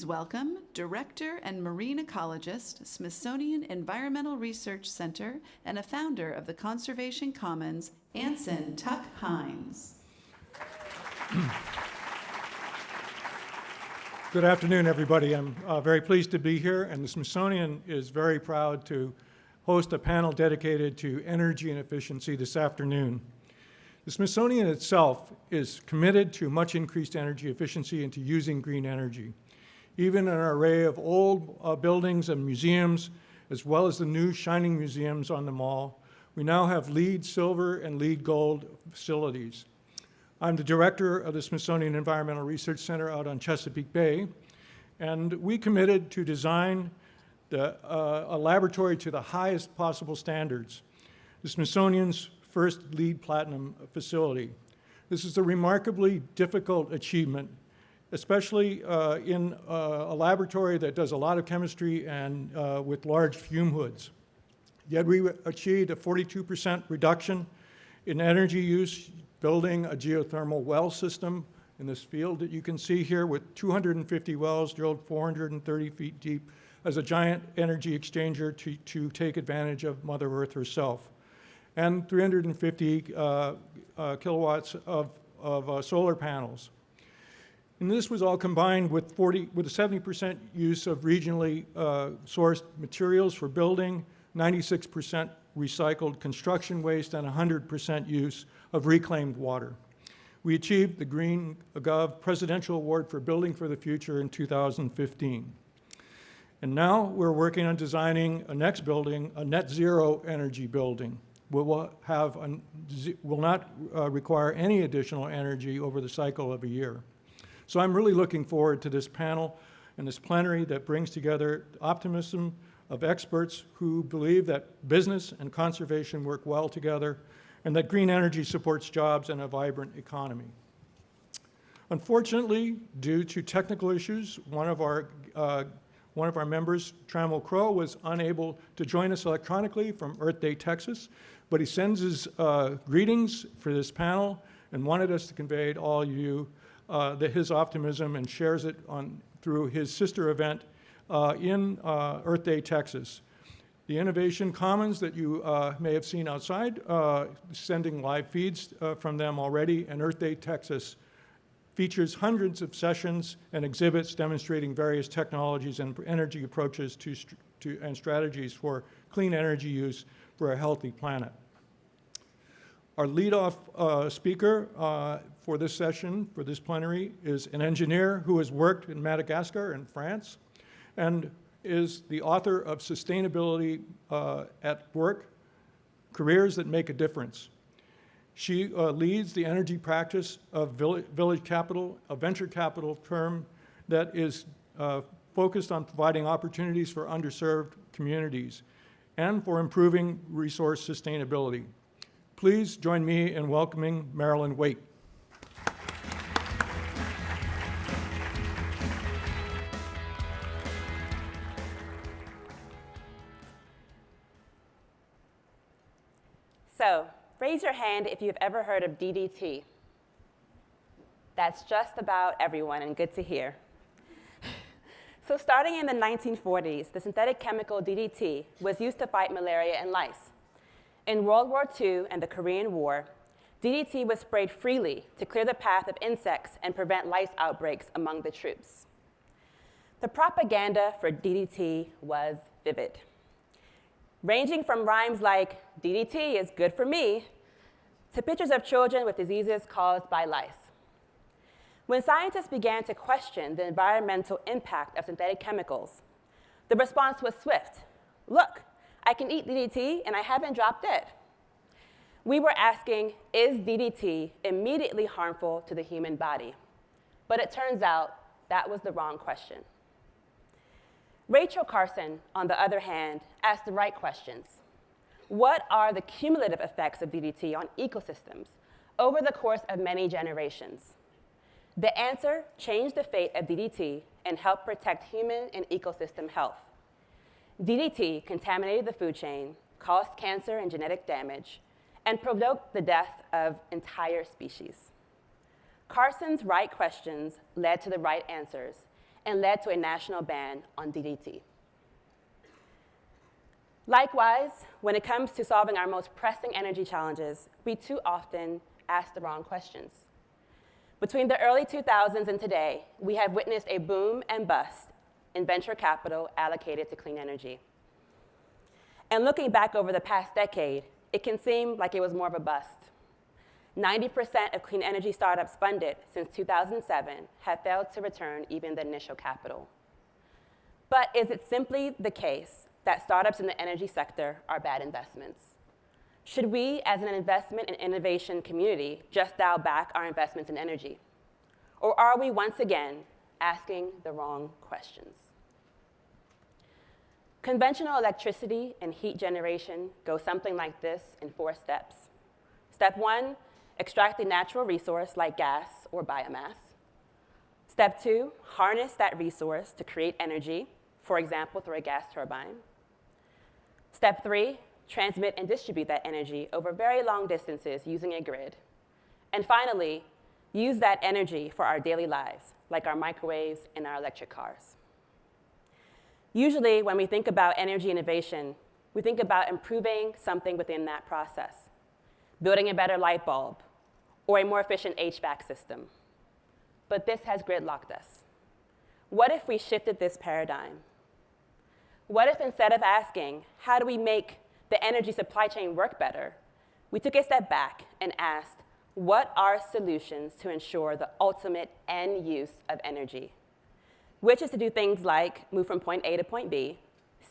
welcome Director and Marine Ecologist, Smithsonian Environmental Research Center, and a founder of the Conservation Commons, Anson Tuck Hines. Good afternoon, everybody. I'm very pleased to be here, and the Smithsonian is very proud to host a panel dedicated to energy and efficiency this afternoon. The Smithsonian itself is committed to much increased energy efficiency and to using green energy. Even in an array of old buildings and museums, as well as the new shining museums on the mall, we now have LEED Silver and LEED Gold facilities. I'm the director of the Smithsonian Environmental Research Center out on Chesapeake Bay, and we committed to design a laboratory to the highest possible standards, the Smithsonian's first LEED Platinum facility. This is a remarkably difficult achievement, especially in a laboratory that does a lot of chemistry and with large fume hoods. Yet we achieved a 42% reduction in energy use building a geothermal well system in this field that you can see here with 250 wells drilled 430 feet deep as a giant energy exchanger to take advantage of Mother Earth herself, and 350 kilowatts of solar panels. And this was all combined with a 70% use of regionally sourced materials for building, 96% recycled construction waste, and 100% use of reclaimed water. We achieved the Green Gov Presidential Award for Building for the Future in 2015. And now we're working on designing a next building, a net zero energy building. Will not require any additional energy over the cycle of a year. So I'm really looking forward to this panel and this plenary that brings together optimism of experts who believe that business and conservation work well together and that green energy supports jobs and a vibrant economy. Unfortunately, due to technical issues, one of our members, Trammell Crow, was unable to join us electronically from Earth Day, Texas, but he sends his greetings for this panel and wanted us to convey to all you his optimism and shares it through his sister event in Earth Day, Texas. The Innovation Commons that you may have seen outside, sending live feeds from them already, and Earth Day, Texas features hundreds of sessions and exhibits demonstrating various technologies and energy approaches and strategies for clean energy use for a healthy planet. Our lead-off speaker for this session, for this plenary, is an engineer who has worked in Madagascar and France and is the author of Sustainability at Work, Careers That Make a Difference. She leads the energy practice of Village Capital, a venture capital firm that is focused on providing opportunities for underserved communities and for improving resource sustainability. Please join me in welcoming Marilyn Waite. So, raise your hand if you've ever heard of DDT. That's just about everyone, and good to hear. So starting in the 1940s, the synthetic chemical DDT was used to fight malaria and lice. In World War II and the Korean War, DDT was sprayed freely to clear the path of insects and prevent lice outbreaks among the troops. The propaganda for DDT was vivid, ranging from rhymes like, "DDT is good for me," to pictures of children with diseases caused by lice. When scientists began to question the environmental impact of synthetic chemicals, the response was swift. Look, I can eat DDT and I haven't dropped dead. We were asking, is DDT immediately harmful to the human body? But it turns out that was the wrong question. Rachel Carson, on the other hand, asked the right questions. What are the cumulative effects of DDT on ecosystems over the course of many generations? The answer changed the fate of DDT and helped protect human and ecosystem health. DDT contaminated the food chain, caused cancer and genetic damage, and provoked the death of entire species. Carson's right questions led to the right answers, and led to a national ban on DDT. Likewise, when it comes to solving our most pressing energy challenges, we too often ask the wrong questions. Between the early 2000s and today, we have witnessed a boom and bust in venture capital allocated to clean energy. And looking back over the past decade, it can seem like it was more of a bust. 90% of clean energy startups funded since 2007 have failed to return even the initial capital. But is it simply the case that startups in the energy sector are bad investments? Should we, as an investment and innovation community, just dial back our investments in energy? Or are we once again asking the wrong questions? Conventional electricity and heat generation go something like this in 4 steps. Step 1, extract a natural resource like gas or biomass. Step 2, harness that resource to create energy, for example, through a gas turbine. Step 3, transmit and distribute that energy over very long distances using a grid. And finally, use that energy for our daily lives, like our microwaves and our electric cars. Usually, when we think about energy innovation, we think about improving something within that process, building a better light bulb, or a more efficient HVAC system. But this has gridlocked us. What if we shifted this paradigm? What if instead of asking, how do we make the energy supply chain work better, we took a step back and asked, what are solutions to ensure the ultimate end use of energy? Which is to do things like move from point A to point B,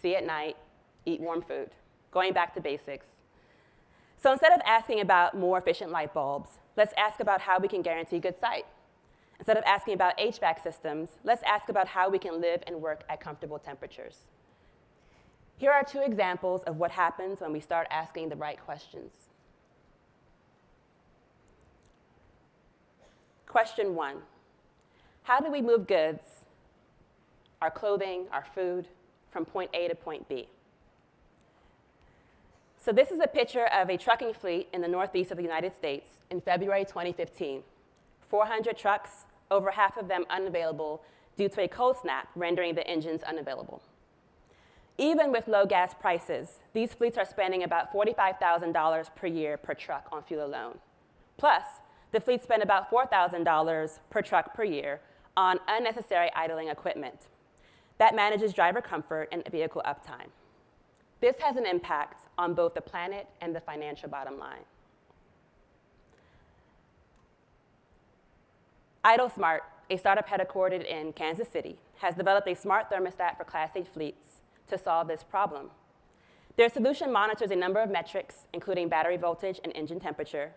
see at night, eat warm food, going back to basics. So instead of asking about more efficient light bulbs, let's ask about how we can guarantee good sight. Instead of asking about HVAC systems, let's ask about how we can live and work at comfortable temperatures. Here are 2 examples of what happens when we start asking the right questions. Question 1, how do we move goods, our clothing, our food, from point A to point B? So this is a picture of a trucking fleet in the northeast of the United States in February 2015. 400 trucks, over half of them unavailable due to a cold snap, rendering the engines unavailable. Even with low gas prices, these fleets are spending about $45,000 per year per truck on fuel alone. Plus, the fleet spend about $4,000 per truck per year on unnecessary idling equipment that manages driver comfort and vehicle uptime. This has an impact on both the planet and the financial bottom line. IdleSmart, a startup headquartered in Kansas City, has developed a smart thermostat for Class 8 fleets to solve this problem. Their solution monitors a number of metrics, including battery voltage and engine temperature,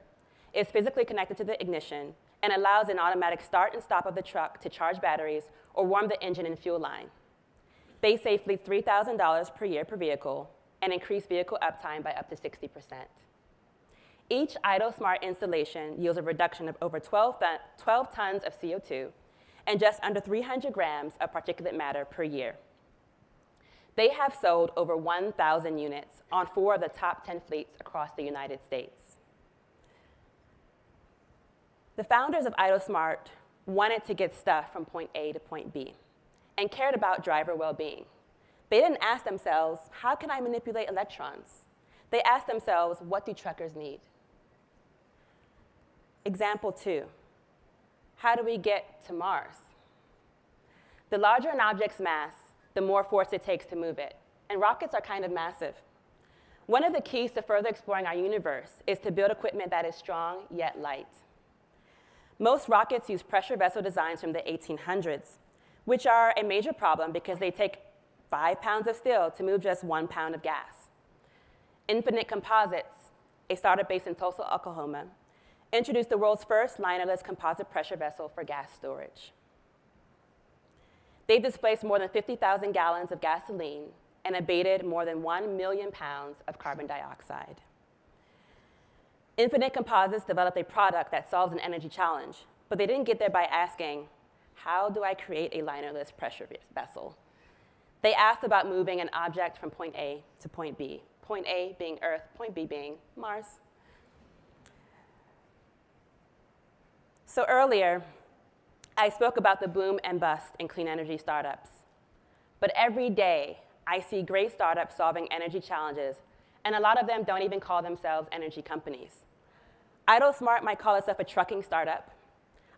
is physically connected to the ignition, and allows an automatic start and stop of the truck to charge batteries or warm the engine and fuel line. They save fleets $3,000 per year per vehicle and increase vehicle uptime by up to 60%. Each IdleSmart installation yields a reduction of over 12 tons of CO2 and just under 300 grams of particulate matter per year. They have sold over 1,000 units on 4 of the top 10 fleets across the United States. The founders of IdleSmart wanted to get stuff from point A to point B and cared about driver well-being. They didn't ask themselves, how can I manipulate electrons? They asked themselves, what do truckers need? Example 2, how do we get to Mars? The larger an object's mass, the more force it takes to move it, and rockets are kind of massive. One of the keys to further exploring our universe is to build equipment that is strong yet light. Most rockets use pressure vessel designs from the 1800s, which are a major problem because they take 5 pounds of steel to move just 1 pound of gas. Infinite Composites, a startup based in Tulsa, Oklahoma, introduced the world's first linerless composite pressure vessel for gas storage. They've displaced more than 50,000 gallons of gasoline and abated more than 1 million pounds of carbon dioxide. Infinite Composites developed a product that solves an energy challenge, but they didn't get there by asking, how do I create a linerless pressure vessel? They asked about moving an object from point A to point B, point A being Earth, point B being Mars. So earlier, I spoke about the boom and bust in clean energy startups. But every day, I see great startups solving energy challenges, and a lot of them don't even call themselves energy companies. IdleSmart might call itself a trucking startup.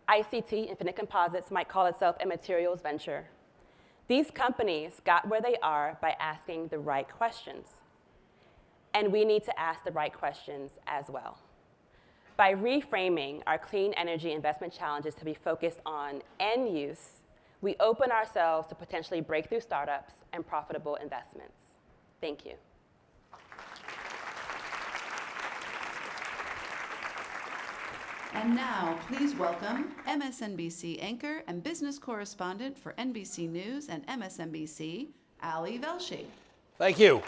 ICT, Infinite Composites, might call itself a materials venture. These companies got where they are by asking the right questions. And we need to ask the right questions as well. By reframing our clean energy investment challenges to be focused on end use, we open ourselves to potentially breakthrough startups and profitable investments. Thank you. And now, please welcome MSNBC anchor and business correspondent for NBC News and MSNBC, Ali Velshi. Thank you.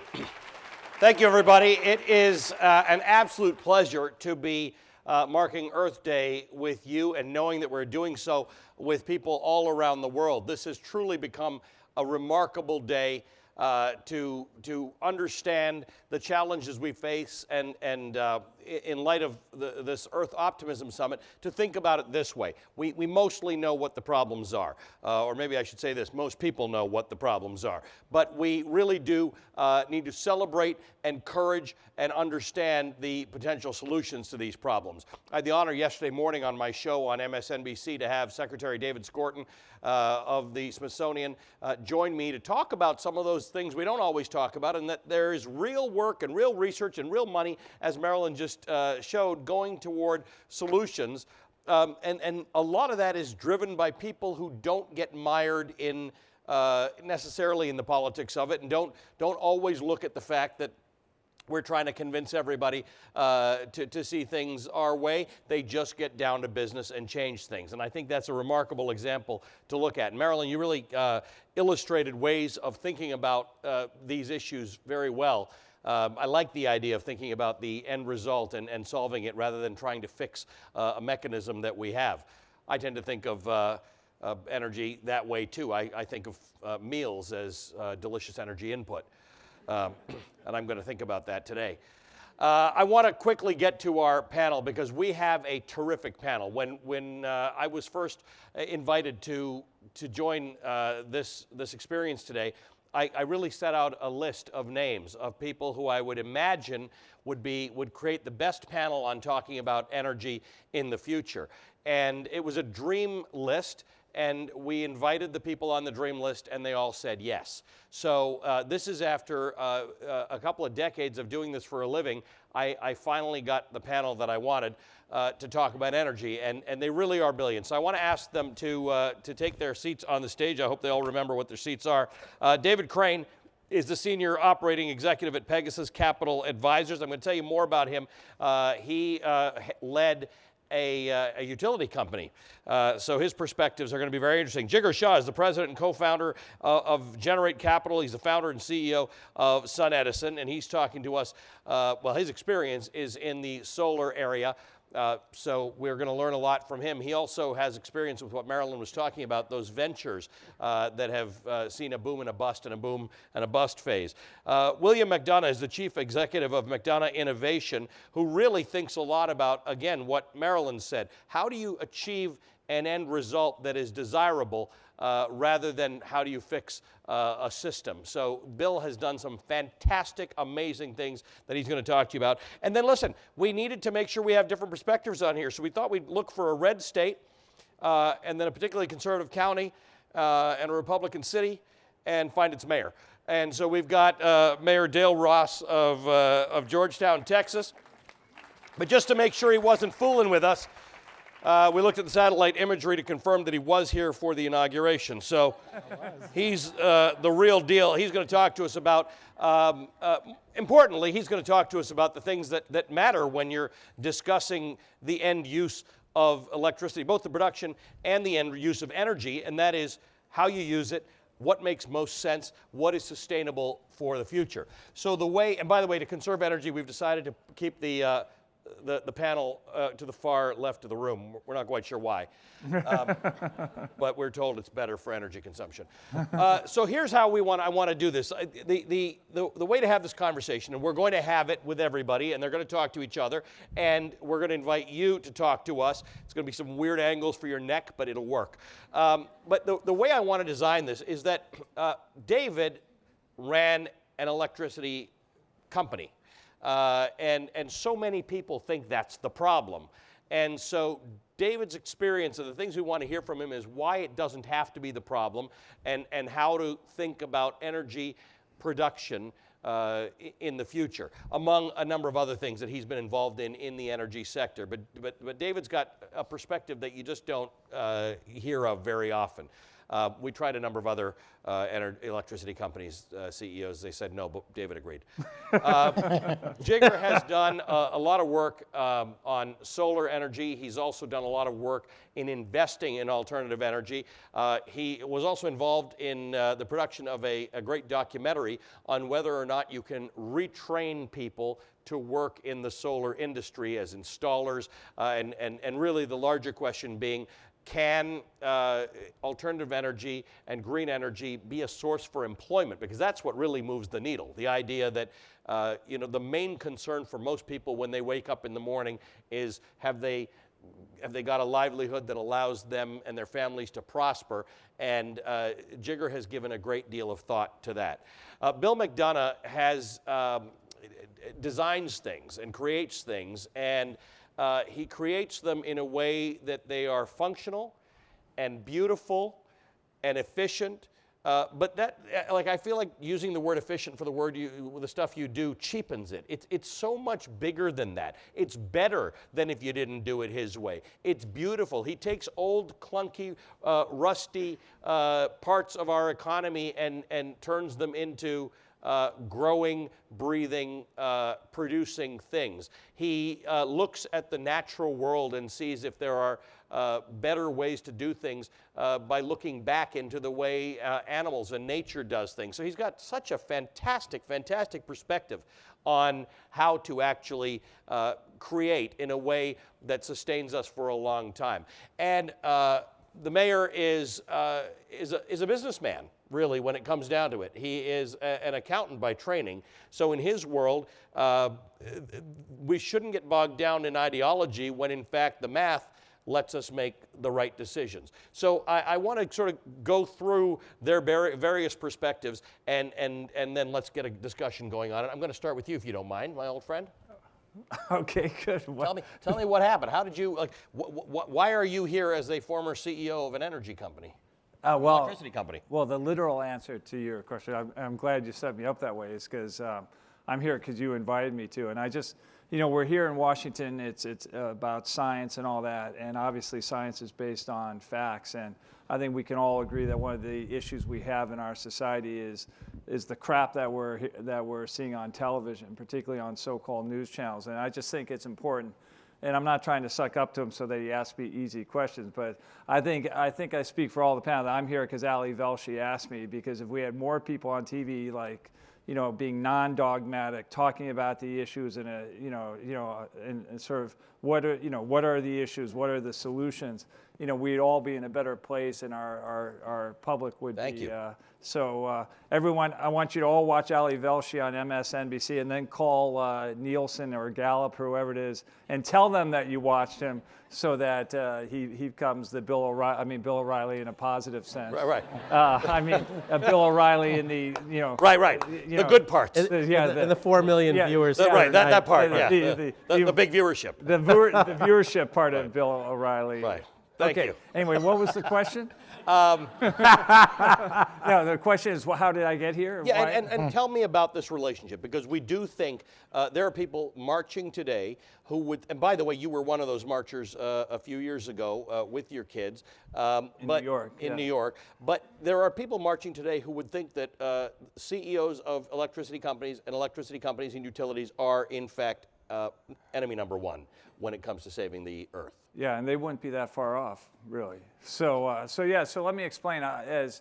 Thank you, everybody. It is an absolute pleasure to be marking Earth Day with you and knowing that we're doing so with people all around the world. This has truly become a remarkable day to understand the challenges we face and in light of this Earth Optimism Summit, to think about it this way. We mostly know what the problems are, or maybe I should say this, most people know what the problems are, but we really do need to celebrate, encourage, and understand the potential solutions to these problems. I had the honor yesterday morning on my show on MSNBC to have Secretary David Skorton of the Smithsonian join me to talk about some of those things we don't always talk about, and that there is real work and real research and real money, as Marilyn just showed, going toward solutions. And a lot of that is driven by people who don't get mired in necessarily in the politics of it, and don't always look at the fact that we're trying to convince everybody to see things our way. They just get down to business and change things. And I think that's a remarkable example to look at. Marilyn, you really illustrated ways of thinking about these issues very well. I like the idea of thinking about the end result and solving it rather than trying to fix a mechanism that we have. I tend to think of energy that way too. I think of meals as delicious energy input. And I'm going to think about that today. I want to quickly get to our panel because we have a terrific panel. When I was first invited to join this experience today, I really set out a list of names of people who I would imagine would create the best panel on talking about energy in the future. And it was a dream list, and we invited the people on the dream list, and they all said yes. So this is after a couple of decades of doing this for a living. I finally got the panel that I wanted to talk about energy, and they really are brilliant. So I want to ask them to take their seats on the stage. I hope they all remember what their seats are. David Crane is the Senior Operating Executive at Pegasus Capital Advisors. I'm going to tell you more about him. He led a utility company. So his perspectives are going to be very interesting. Jigar Shah is the president and co-founder of Generate Capital. He's the founder and CEO of SunEdison, and he's talking to us, well, his experience is in the solar area. So we're going to learn a lot from him. He also has experience with what Marilyn was talking about, those ventures that have seen a boom and a bust and a boom and a bust phase. William McDonough is the chief executive of McDonough Innovation, who really thinks a lot about, again, what Marilyn said. How do you achieve an end result that is desirable rather than how do you fix a system? So Bill has done some fantastic, amazing things that he's going to talk to you about. And then listen, we needed to make sure we have different perspectives on here. So we thought we'd look for a red state and then a particularly conservative county and a Republican city and find its mayor. And so we've got Mayor Dale Ross of Georgetown, Texas. But just to make sure he wasn't fooling with us, we looked at the satellite imagery to confirm that he was here for the inauguration. So he's the real deal. He's going to talk to us about, importantly, he's going to talk to us about the things that matter when you're discussing the end use of electricity, both the production and the end use of energy, and that is how you use it, what makes most sense, what is sustainable for the future. So the way, and by the way, to conserve energy, we've decided to keep the the panel to the far left of the room. We're not quite sure why, but we're told it's better for energy consumption. So here's how I want to do this. The way to have this conversation, and we're going to have it with everybody, and they're going to talk to each other, and we're going to invite you to talk to us. It's going to be some weird angles for your neck, but it'll work. But the way I want to design this is that David ran an electricity company. And so many people think that's the problem. And so David's experience and the things we want to hear from him is why it doesn't have to be the problem and how to think about energy production in the future, among a number of other things that he's been involved in the energy sector. But David's got a perspective that you just don't hear of very often. We tried a number of other electricity companies' CEOs. They said no, but David agreed. Jigar has done a lot of work on solar energy. He's also done a lot of work in investing in alternative energy. He was also involved in the production of a great documentary on whether or not you can retrain people to work in the solar industry as installers, and really the larger question being, can alternative energy and green energy be a source for employment? Because that's what really moves the needle. The idea that the main concern for most people when they wake up in the morning is have they got a livelihood that allows them and their families to prosper? And Jigar has given a great deal of thought to that. Bill McDonough has designs things and creates things, and he creates them in a way that they are functional and beautiful and efficient. But that, I feel like using the word efficient for the stuff you do cheapens it. It's so much bigger than that. It's better than if you didn't do it his way. It's beautiful. He takes old, clunky, rusty parts of our economy and turns them into growing, breathing, producing things. He looks at the natural world and sees if there are better ways to do things by looking back into the way animals and nature does things. So he's got such a fantastic, fantastic perspective on how to actually create in a way that sustains us for a long time. And the mayor is a businessman, really, when it comes down to it. He is an accountant by training. So in his world, we shouldn't get bogged down in ideology when, in fact, the math lets us make the right decisions. So I want to sort of go through their various perspectives, and then let's get a discussion going on it. I'm going to start with you, if you don't mind, my old friend. Okay, good. Tell me what happened. How did you, why are you here as a former CEO of an energy company? Electricity company. Well, the literal answer to your question, I'm glad you set me up that way, is because I'm here because you invited me to. And I just, we're here in Washington. It's about science and all that. And obviously science is based on facts. And I think we can all agree that one of the issues we have in our society is the crap that we're seeing on television, particularly on so-called news channels. And I just think it's important. And I'm not trying to suck up to him so that he asks me easy questions, but I think I speak for all the panel. I'm here because Ali Velshi asked me, because if we had more people on TV, being non-dogmatic, talking about the issues and sort of what are the issues, what are the solutions, we'd all be in a better place, and our public would Thank be. you. So everyone, I want you to all watch Ali Velshi on MSNBC, and then call Nielsen or Gallup or whoever it is, and tell them that you watched him, so that he becomes the Bill O'Reilly in a positive sense. Right. Bill O'Reilly in the Right. The good parts. And the 4 million viewers. Right. That part. The big viewership. The viewership part of Bill O'Reilly. Right. Thank you. Anyway, what was the question? No, the question is, how did I get here? Yeah, and tell me about this relationship, because we do think there are people marching today who would, and by the way, you were one of those marchers a few years ago with your kids. In New York. In New York. But there are people marching today who would think that CEOs of electricity companies and utilities are, in fact, enemy number one when it comes to saving the earth. Yeah, and they wouldn't be that far off, really. So let me explain. As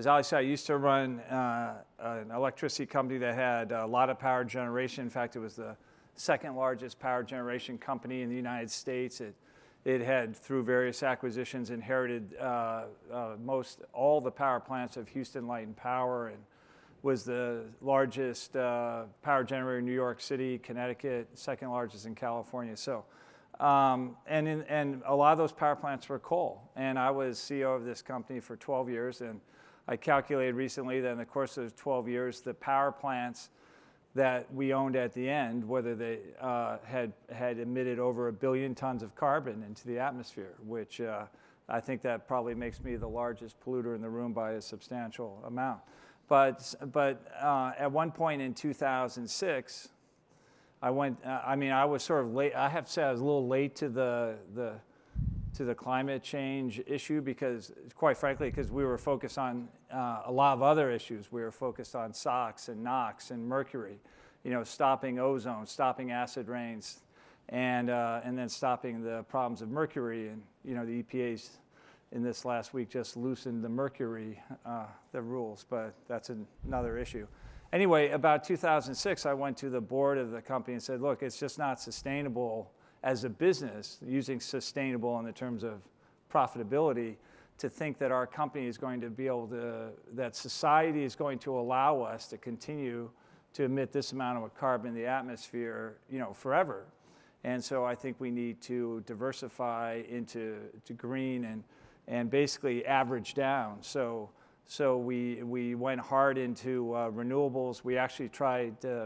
Ali said, I used to run an electricity company that had a lot of power generation. In fact, it was the second largest power generation company in the United States. It had, through various acquisitions, inherited most all the power plants of Houston Light and Power, and was the largest power generator in New York City, Connecticut, second largest in California. So, and a lot of those power plants were coal. And I was CEO of this company for 12 years, and I calculated recently that in the course of 12 years, the power plants that we owned at the end, whether they had emitted over 1 billion tons of carbon into the atmosphere, which I think that probably makes me the largest polluter in the room by a substantial amount. But at one point in 2006, I went. I was sort of late. I have to say I was a little late to the climate change issue because, quite frankly, because we were focused on a lot of other issues. We were focused on SOx and NOx and mercury, stopping ozone, stopping acid rains, and then stopping the problems of mercury. And the EPA's in this last week just loosened the mercury, the rules, but that's another issue. Anyway, about 2006, I went to the board of the company and said, look, it's just not sustainable as a business, using sustainable in the terms of profitability, to think that our company is going to be able to, that society is going to allow us to continue to emit this amount of carbon in the atmosphere, forever. And so I think we need to diversify into green and basically average down. So we went hard into renewables. We actually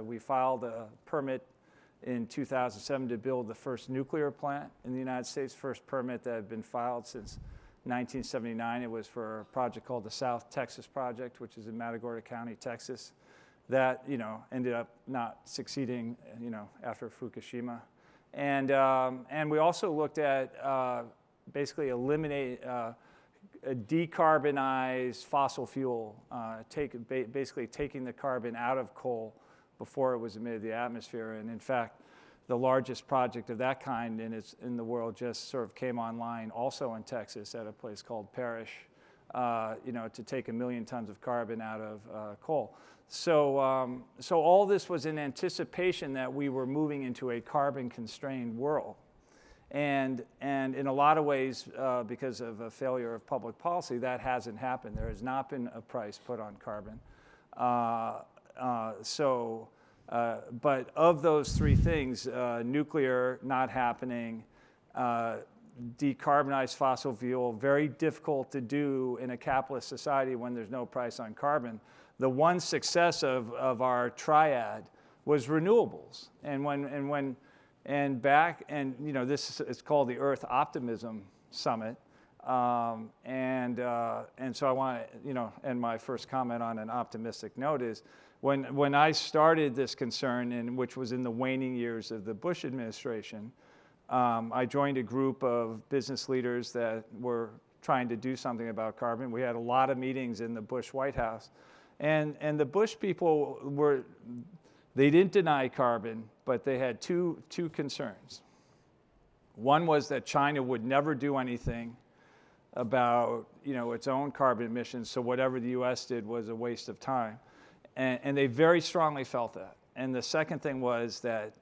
we filed a permit in 2007 to build the first nuclear plant in the United States, first permit that had been filed since 1979. It was for a project called the South Texas Project, which is in Matagorda County, Texas, that ended up not succeeding after Fukushima. And we also looked at basically decarbonize fossil fuel, basically taking the carbon out of coal before it was emitted to the atmosphere. And in fact, the largest project of that kind in the world just sort of came online also in Texas at a place called Parrish, to take 1 million tons of carbon out of coal. So all this was in anticipation that we were moving into a carbon-constrained world. And in a lot of ways, because of a failure of public policy, that hasn't happened. There has not been a price put on carbon. But of those three things, nuclear not happening, decarbonized fossil fuel, very difficult to do in a capitalist society when there's no price on carbon. The one success of our triad was renewables. This is called the Earth Optimism Summit. And so I want to, end my first comment on an optimistic note is when I started this concern, which was in the waning years of the Bush administration, I joined a group of business leaders that were trying to do something about carbon. We had a lot of meetings in the Bush White House. And the Bush people they didn't deny carbon, but they had two concerns. One was that China would never do anything about its own carbon emissions, so whatever the U.S. did was a waste of time. And they very strongly felt that. And the second thing was that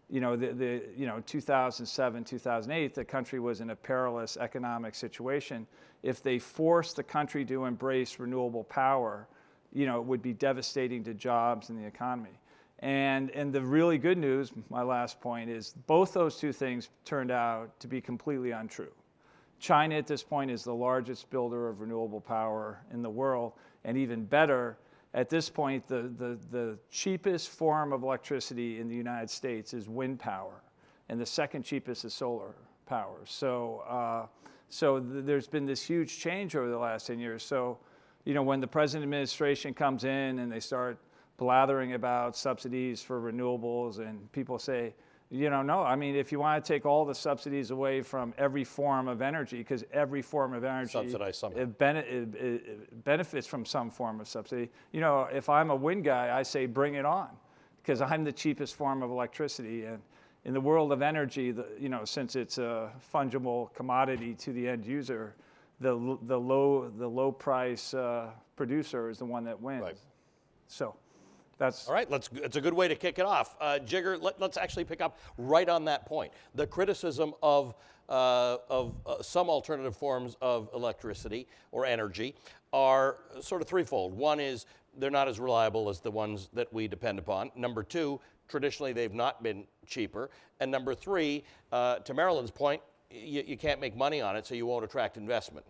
2007, 2008, the country was in a perilous economic situation. If they forced the country to embrace renewable power, it would be devastating to jobs and the economy. And the really good news, my last point, is both those two things turned out to be completely untrue. China at this point is the largest builder of renewable power in the world, and even better, at this point, the cheapest form of electricity in the United States is wind power, and the second cheapest is solar power. So there's been this huge change over the last 10 years. So, when the present administration comes in and they start blathering about subsidies for renewables, and people say, no, if you want to take all the subsidies away from every form of energy, because every form of energy benefits from some form of subsidy. If I'm a wind guy, I say bring it on, because I'm the cheapest form of electricity. And in the world of energy, since it's a fungible commodity to the end user, the low price producer is the one that wins. Right. So. That's All right, it's a good way to kick it off. Jigar, let's actually pick up right on that point. The criticism of some alternative forms of electricity or energy are sort of threefold. One is they're not as reliable as the ones that we depend upon. Number two, traditionally they've not been cheaper. And number three, to Marilyn's point, you can't make money on it, so you won't attract investment.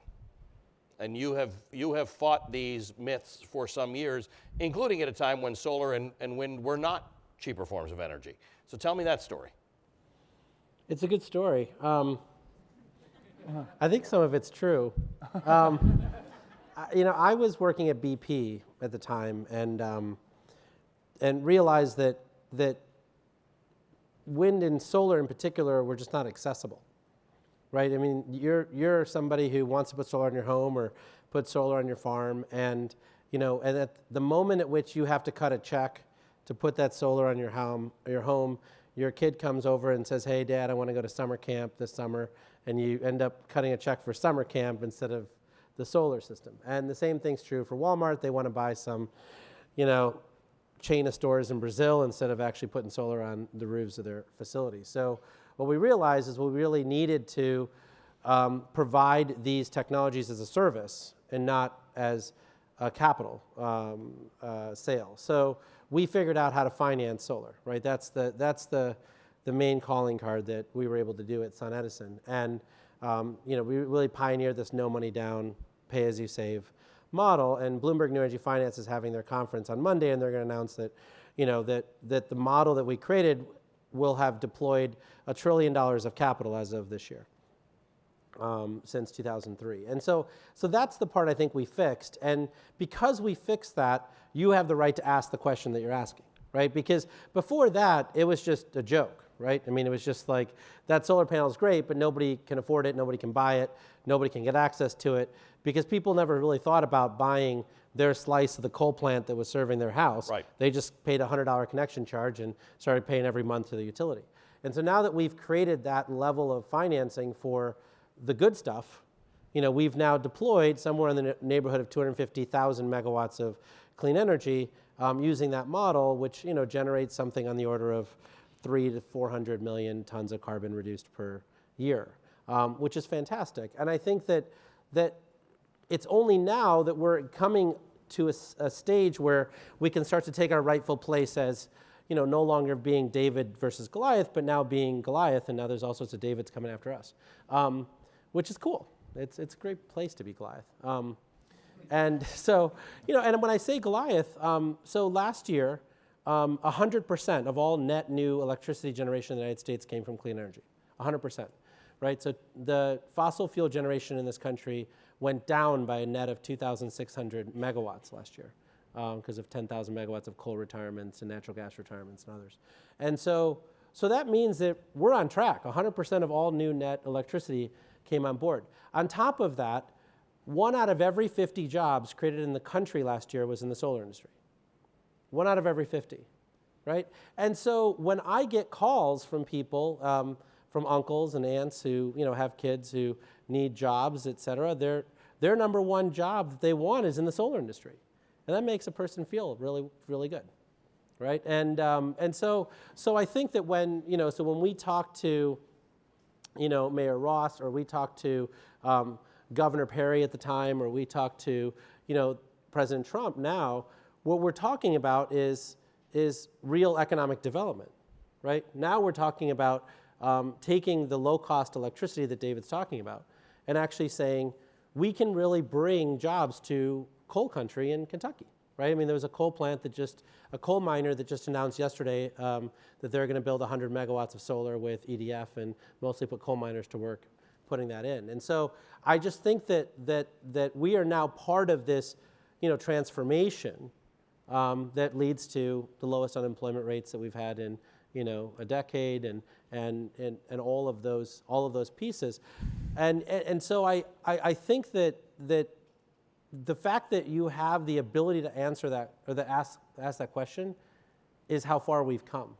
And you have fought these myths for some years, including at a time when solar and wind were not cheaper forms of energy. So tell me that story. It's a good story. I think some of it's true. I was working at BP at the time, and realized that wind and solar in particular were just not accessible. Right? I mean, you're somebody who wants to put solar on your home or put solar on your farm, and at the moment at which you have to cut a check to put that solar on your home, your kid comes over and says, "Hey, Dad, I want to go to summer camp this summer," and you end up cutting a check for summer camp instead of the solar system. And the same thing's true for Walmart. They want to buy some, chain of stores in Brazil instead of actually putting solar on the roofs of their facilities. So what we realized is we really needed to provide these technologies as a service and not as a capital sale. So we figured out how to finance solar, right? That's the main calling card that we were able to do at SunEdison. And we really pioneered this no money down, pay as you save model. And Bloomberg New Energy Finance is having their conference on Monday, and they're going to announce that, that the model that we created will have deployed $1 trillion of capital as of this year, since 2003. And so that's the part I think we fixed. And because we fixed that, you have the right to ask the question that you're asking, right? Because before that, it was just a joke, right? I mean, it was just like, that solar panel is great, but nobody can afford it, nobody can buy it, nobody can get access to it, because people never really thought about buying their slice of the coal plant that was serving their house. Right. They just paid a $100 connection charge and started paying every month to the utility. And so now that we've created that level of financing for the good stuff, we've now deployed somewhere in the neighborhood of 250,000 megawatts of clean energy using that model, which generates something on the order of 300 to 400 million tons of carbon reduced per year, which is fantastic. And I think that it's only now that we're coming to a stage where we can start to take our rightful place as, no longer being David versus Goliath, but now being Goliath, and now there's all sorts of Davids coming after us, which is cool. It's a great place to be Goliath. And so, and when I say Goliath, so last year, 100% of all net new electricity generation in the United States came from clean energy, 100%, right? So the fossil fuel generation in this country went down by a net of 2,600 megawatts last year because of 10,000 megawatts of coal retirements and natural gas retirements and others. And so that means that we're on track. 100% of all new net electricity came on board. On top of that, 1 out of every 50 jobs created in the country last year was in the solar industry. 1 out of every 50, right? And so when I get calls from people, from uncles and aunts who have kids who need jobs, et cetera, their number one job that they want is in the solar industry. And that makes a person feel really, really good, right? And so I think that when we talk to Mayor Ross, or we talk to Governor Perry at the time, or we talk to President Trump now, what we're talking about is real economic development, right? Now we're talking about taking the low-cost electricity that David's talking about and actually saying, we can really bring jobs to coal country in Kentucky, right? I mean, there was a coal miner that just announced yesterday that they're going to build 100 megawatts of solar with EDF and mostly put coal miners to work putting that in. And so I just think that we are now part of this, transformation that leads to the lowest unemployment rates that we've had in a decade, and all of those pieces, and so I think that the fact that you have the ability to answer that, or to ask that question, is how far we've come,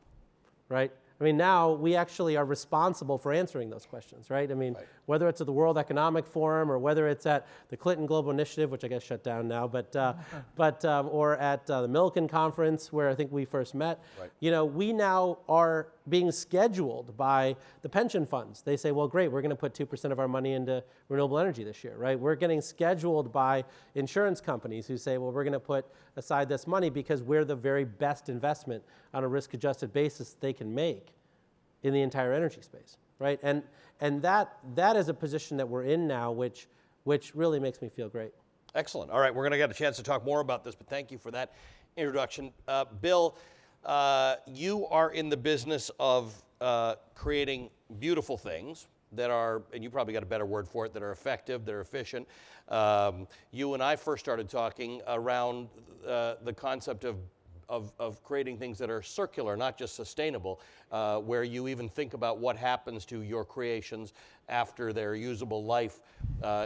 right? I mean, now we actually are responsible for answering those questions, right? I mean, whether it's at the World Economic Forum or whether it's at the Clinton Global Initiative, which I guess shut down now, but or at the Millikan Conference, where I think we first met, you know, we now are being scheduled by the pension funds. They say, well, great, we're going to put 2% of our money into renewable energy this year, right? We're getting scheduled by insurance companies who say, well, we're going to put aside this money because we're the very best investment on a risk-adjusted basis they can make in the entire energy space, right? And that is a position that we're in now, which really makes me feel great. Excellent. All right, we're going to get a chance to talk more about this, but thank you for that introduction. Bill, you are in the business of creating beautiful things that are, and you probably got a better word for it, that are effective, that are efficient. You and I first started talking around the concept of creating things that are circular, not just sustainable, where you even think about what happens to your creations after their usable life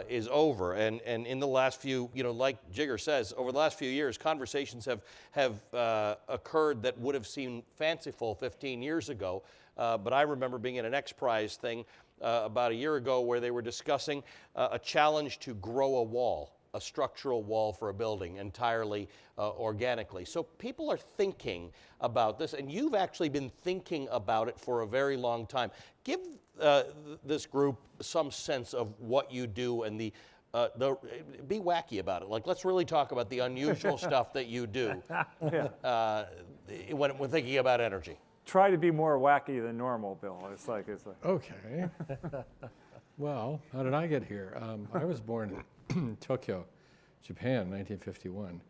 is over. And in the last few, you know, like Jigar says, over the last few years, conversations have occurred that would have seemed fanciful 15 years ago. But I remember being in an X Prize thing about a year ago where they were discussing a challenge to grow a wall, a structural wall for a building entirely organically. So people are thinking about this, and you've actually been thinking about it for a very long time. Give this group some sense of what you do and be wacky about it. Like, let's really talk about the unusual stuff that you do when thinking about energy. Try to be more wacky than normal, Bill. It's like. Okay. Well, how did I get here? I was born in Tokyo, Japan, 1951,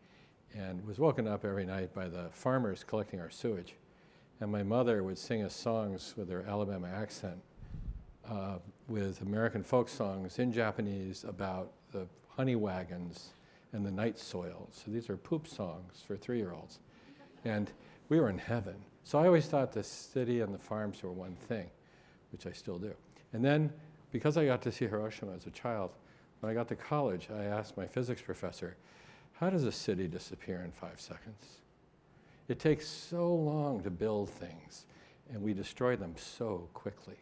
and was woken up every night by the farmers collecting our sewage. And my mother would sing us songs with her Alabama accent, with American folk songs in Japanese about the honey wagons and the night soil. So these are poop songs for 3-year-olds. And we were in heaven. So I always thought the city and the farms were one thing, which I still do. And then, because I got to see Hiroshima as a child, when I got to college, I asked my physics professor, how does a city disappear in 5 seconds? It takes so long to build things, and we destroy them so quickly.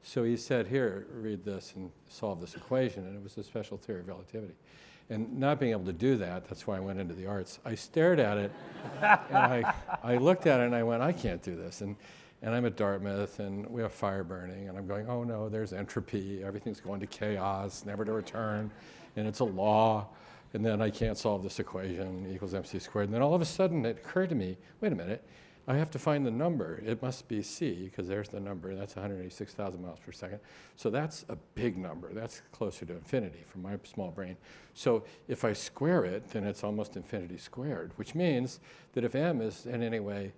So he said, here, read this and solve this equation, and it was the special theory of relativity. And not being able to do that, that's why I went into the arts. I stared at it, and I looked at it, and I went, I can't do this. And I'm at Dartmouth, and we have fire burning, and I'm going, oh no, there's entropy, everything's going to chaos, never to return, and it's a law, and then I can't solve this equation, equals mc squared. And then all of a sudden it occurred to me, wait a minute, I have to find the number. It must be c, because there's the number, that's 186,000 miles per second. So that's a big number, that's closer to infinity for my small brain. So if I square it, then it's almost infinity squared, which means that if m is in any way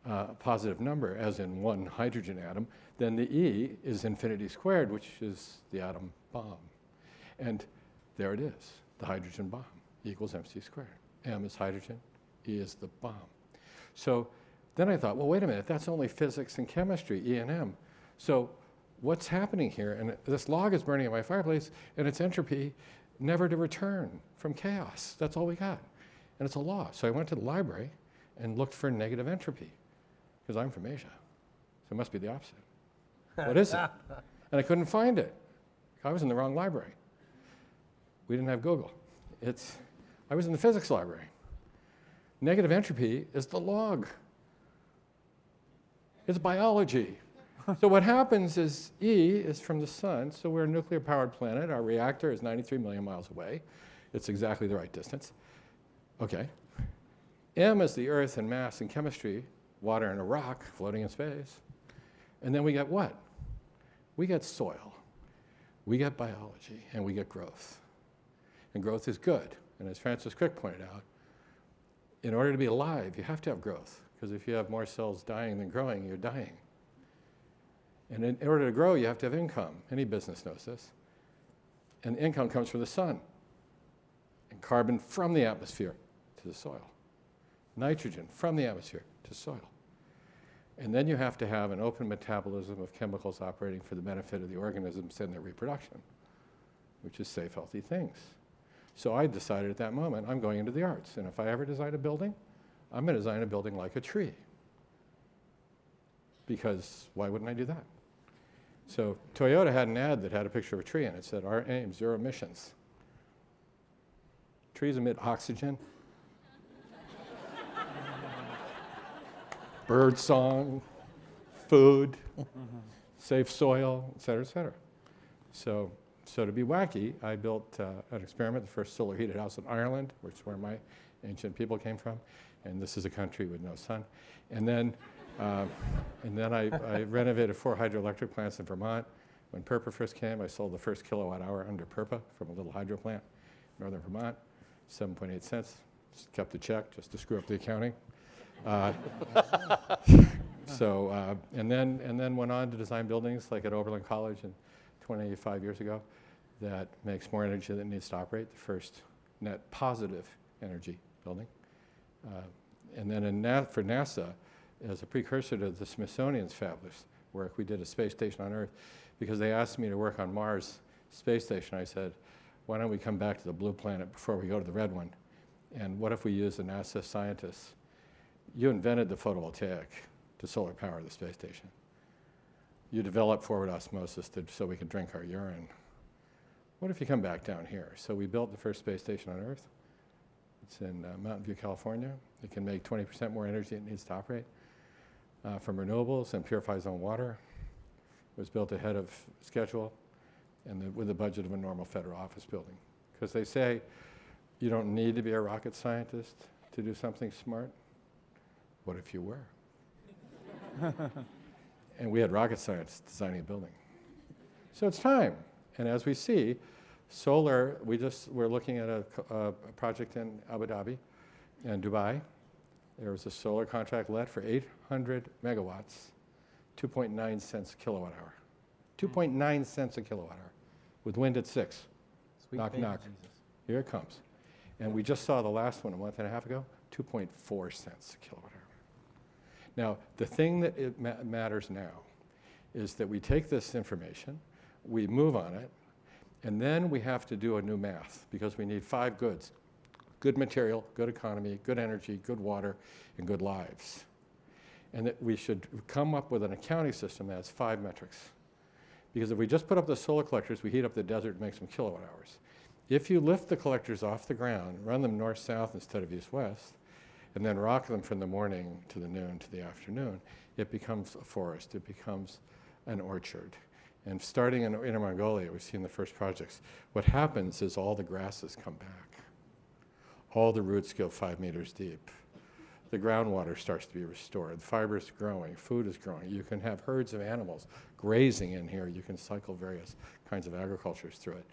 a positive number, as in one hydrogen atom, then the E is infinity squared, which is the atom bomb. And there it is, the hydrogen bomb, E equals mc squared. M is hydrogen, E is the bomb. So then I thought, well, wait a minute, that's only physics and chemistry, E and M. So what's happening here? And this log is burning in my fireplace, and it's entropy, never to return from chaos. That's all we got. And it's a law. So I went to the library and looked for negative entropy, because I'm from Asia. So it must be the opposite. What is it? And I couldn't find it. I was in the wrong library. We didn't have Google. I was in the physics library. Negative entropy is the log. It's biology. So what happens is E is from the sun, so we're a nuclear-powered planet. Our reactor is 93 million miles away. It's exactly the right distance. Okay. M is the Earth in mass and chemistry, water and a rock floating in space. And then we get what? We get soil, we get biology, and we get growth. And growth is good. And as Francis Crick pointed out, in order to be alive, you have to have growth. Because if you have more cells dying than growing, you're dying. And in order to grow, you have to have income. Any business knows this. And income comes from the sun. And carbon from the atmosphere to the soil. Nitrogen from the atmosphere to soil. And then you have to have an open metabolism of chemicals operating for the benefit of the organisms and their reproduction, which is safe, healthy things. So I decided at that moment, I'm going into the arts. And if I ever design a building, I'm going to design a building like a tree. because why wouldn't I do that? So Toyota had an ad that had a picture of a tree and it said, our aim, zero emissions. Trees emit oxygen, bird song, food, safe soil, et cetera, et cetera. So to be wacky, I built an experiment, the first solar heated house in Ireland, which is where my ancient people came from, and this is a country with no sun. And then I renovated 4 hydroelectric plants in Vermont. When PURPA first came, I sold the first kilowatt hour under PURPA from a little hydro plant in northern Vermont, 7.8 cents. Just kept the check just to screw up the accounting. And then went on to design buildings like at Oberlin College 25 years ago that makes more energy than it needs to operate, the first net positive energy building. And then for NASA, as a precursor to the Smithsonian's fabulous work, we did a space station on Earth because they asked me to work on Mars space station. I said, why don't we come back to the blue planet before we go to the red one? And what if we use the NASA scientists? You invented the photovoltaic to solar power the space station. You developed forward osmosis so we could drink our urine. What if you come back down here? So we built the first space station on Earth. It's in Mountain View, California. It can make 20% more energy than it needs to operate from renewables and purifies own water. It was built ahead of schedule and with the budget of a normal federal office building. Because they say you don't need to be a rocket scientist to do something smart. What if you were? And we had rocket scientists designing a building. So it's time. And as we see, solar, we're looking at a project in Abu Dhabi and Dubai. There was a solar contract let for 800 megawatts, 2.9 cents a kilowatt hour. 2.9 cents a kilowatt hour, with wind at 6. Sweet knock, baby knock. Jesus. Here it comes. And we just saw the last one a month and a half ago, 2.4 cents a kilowatt hour. Now, the thing that matters now is that we take this information, we move on it, and then we have to do a new math because we need 5 goods. Good material, good economy, good energy, good water, and good lives. And that we should come up with an accounting system that has 5 metrics. Because if we just put up the solar collectors, we heat up the desert and make some kilowatt hours. If you lift the collectors off the ground, run them north-south instead of east-west, and then rock them from the morning to the noon to the afternoon, it becomes a forest, it becomes an orchard. And starting in Inner Mongolia, we've seen the first projects. What happens is all the grasses come back. All the roots go 5 meters deep. The groundwater starts to be restored. Fiber is growing, food is growing. You can have herds of animals grazing in here. You can cycle various kinds of agricultures through it.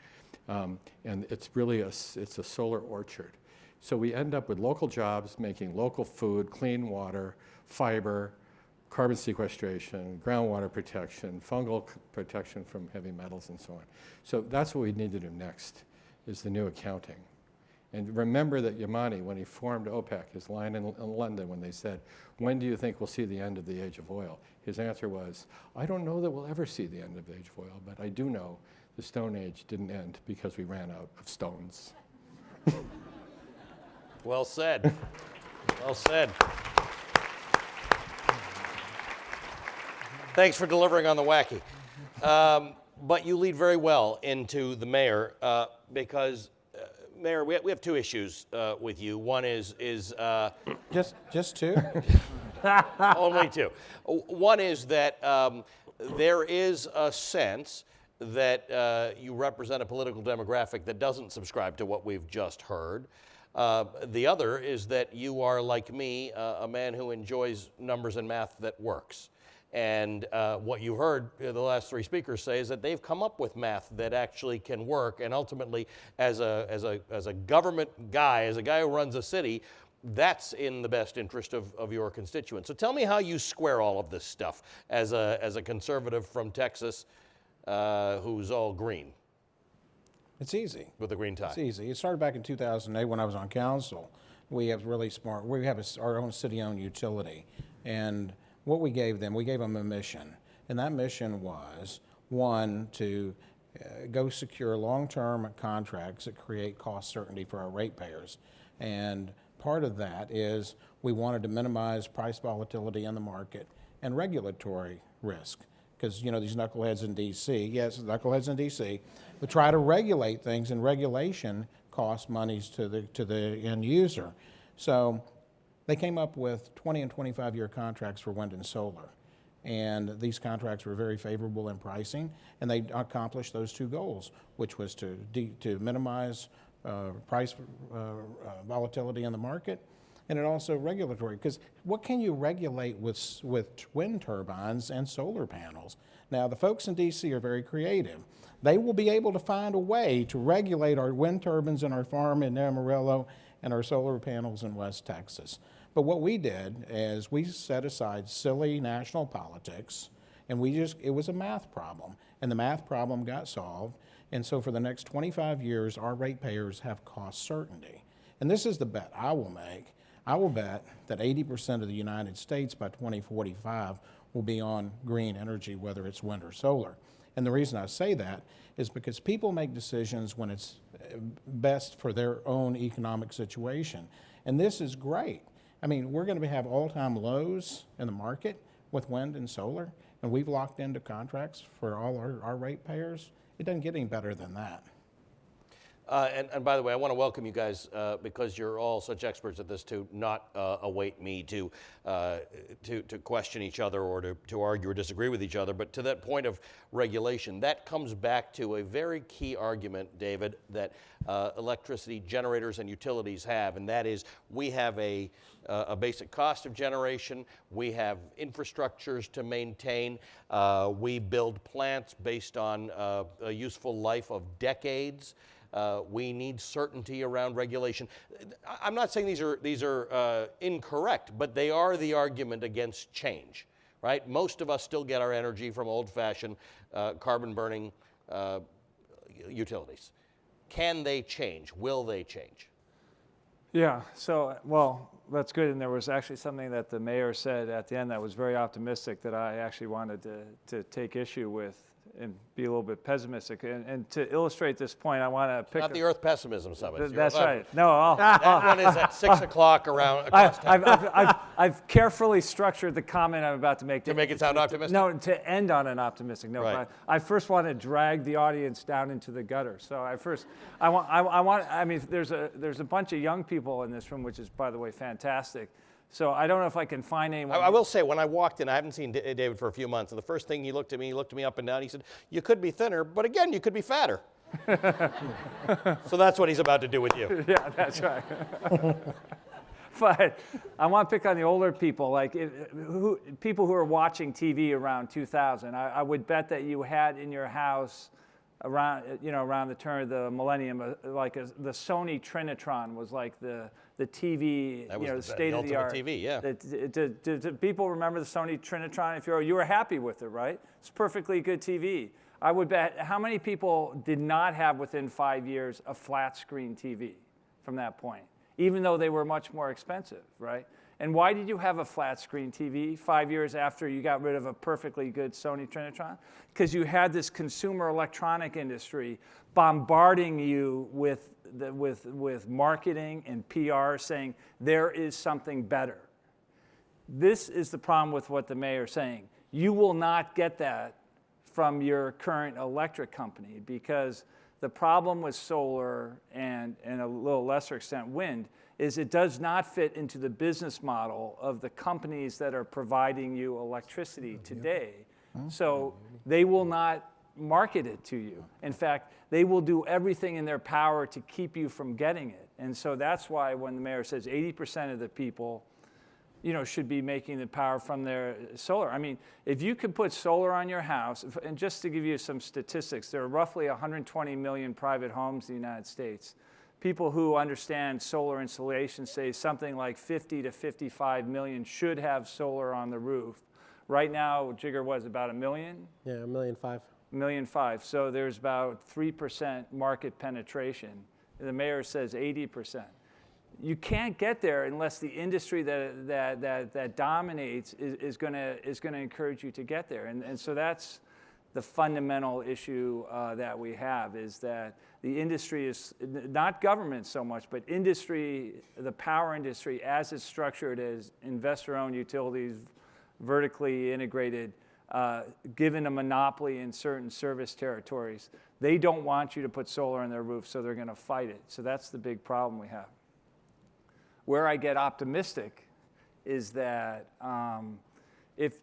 And it's really it's a solar orchard. So we end up with local jobs making local food, clean water, fiber, carbon sequestration, groundwater protection, fungal protection from heavy metals, and so on. So that's what we need to do next, is the new accounting. And remember that Yamani, when he formed OPEC, his line in London when they said, when do you think we'll see the end of the age of oil? His answer was, I don't know that we'll ever see the end of the age of oil, but I do know the Stone Age didn't end because we ran out of stones. Well said. Well said. Thanks for delivering on the wacky. But you lead very well into the mayor because, Mayor, we have 2 issues with you. One is Just 2? only 2. One is that there is a sense that you represent a political demographic that doesn't subscribe to what we've just heard. The other is that you are, like me, a man who enjoys numbers and math that works. And what you heard the last 3 speakers say is that they've come up with math that actually can work. And ultimately, as a government guy, as a guy who runs a city, that's in the best interest of your constituents. So tell me how you square all of this stuff as a conservative from Texas who's all green. It's easy. With a green tie. It's easy. It started back in 2008 when I was on council. We have really smart, we have our own city-owned utility. And what we gave them a mission. And that mission was, 1, to go secure long-term contracts that create cost certainty for our ratepayers. And part of that is we wanted to minimize price volatility in the market and regulatory risk. Because, you know, these knuckleheads in D.C., yes, knuckleheads in D.C., but try to regulate things, and regulation costs monies to the end user. So they came up with 20 and 25-year contracts for wind and solar. And these contracts were very favorable in pricing, and they accomplished those two goals, which was to minimize price volatility in the market, and it also regulatory, because what can you regulate with wind turbines and solar panels? Now, the folks in D.C. are very creative. They will be able to find a way to regulate our wind turbines in our farm in Amarillo and our solar panels in West Texas. But what we did is we set aside silly national politics, and it was a math problem, and the math problem got solved. And so for the next 25 years, our ratepayers have cost certainty. And this is the bet I will make. I will bet that 80% of the United States by 2045 will be on green energy, whether it's wind or solar. And the reason I say that is because people make decisions when it's best for their own economic situation. And this is great. I mean, we're going to have all-time lows in the market with wind and solar, and we've locked into contracts for all our ratepayers. It doesn't get any better than that. And by the way, I want to welcome you guys because you're all such experts at this to not await me to question each other or to argue or disagree with each other. But to that point of regulation, that comes back to a very key argument, David, that electricity generators and utilities have, and that is we have a basic cost of generation, we have infrastructures to maintain, we build plants based on a useful life of decades. We need certainty around regulation. I'm not saying these are incorrect, but they are the argument against change, right? Most of us still get our energy from old-fashioned carbon-burning utilities. Can they change? Will they change? Yeah, so, well, that's good. And there was actually something that the mayor said at the end that was very optimistic that I actually wanted to take issue with and be a little bit pessimistic. And to illustrate this point, I want to pick... Not the Earth Pessimism Summit. That's right. No, that one is at 6 o'clock around across town. I've carefully structured the comment I'm about to make. To make it sound optimistic? No, to end on an optimistic note. Right. I first want to drag the audience down into the gutter. So I mean, there's a bunch of young people in this room, which is, by the way, fantastic. So I don't know if I can find anyone. I will say, when I walked in, I haven't seen David for a few months, and the first thing he looked at me up and down, he said, "You could be thinner, but again, you could be fatter." So that's what he's about to do with you. Yeah, that's right. But I want to pick on the older people, like people who are watching TV around 2000. I would bet that you had in your house around the turn of the millennium, the Sony Trinitron was like the TV, the state of the art TV. Yeah. Do people remember the Sony Trinitron? If you were happy with it, right? It's perfectly good TV. I would bet how many people did not have within 5 years a flat screen TV from that point, even though they were much more expensive, right? And why did you have a flat screen TV 5 years after you got rid of a perfectly good Sony Trinitron? Because you had this consumer electronic industry bombarding you with marketing and PR saying there is something better. This is the problem with what the mayor's saying. You will not get that from your current electric company, because the problem with solar and a little lesser extent wind is it does not fit into the business model of the companies that are providing you electricity today. So they will not market it to you. In fact, they will do everything in their power to keep you from getting it. And so that's why when the mayor says 80% of the people, should be making the power from their solar. I mean, if you could put solar on your house, and just to give you some statistics, there are roughly 120 million private homes in the United States. People who understand solar installation say something like 50 to 55 million should have solar on the roof. Right now, Jigar was about 1 million? Yeah, 1.5 million. 1.5 million. So there's about 3% market penetration. The mayor says 80%. You can't get there unless the industry that dominates is going to encourage you to get there. And so that's the fundamental issue that we have, is that the industry is not government so much, but industry, the power industry as it's structured as investor-owned utilities vertically integrated, given a monopoly in certain service territories. They don't want you to put solar on their roof, so they're going to fight it. So that's the big problem we have. Where I get optimistic is that if,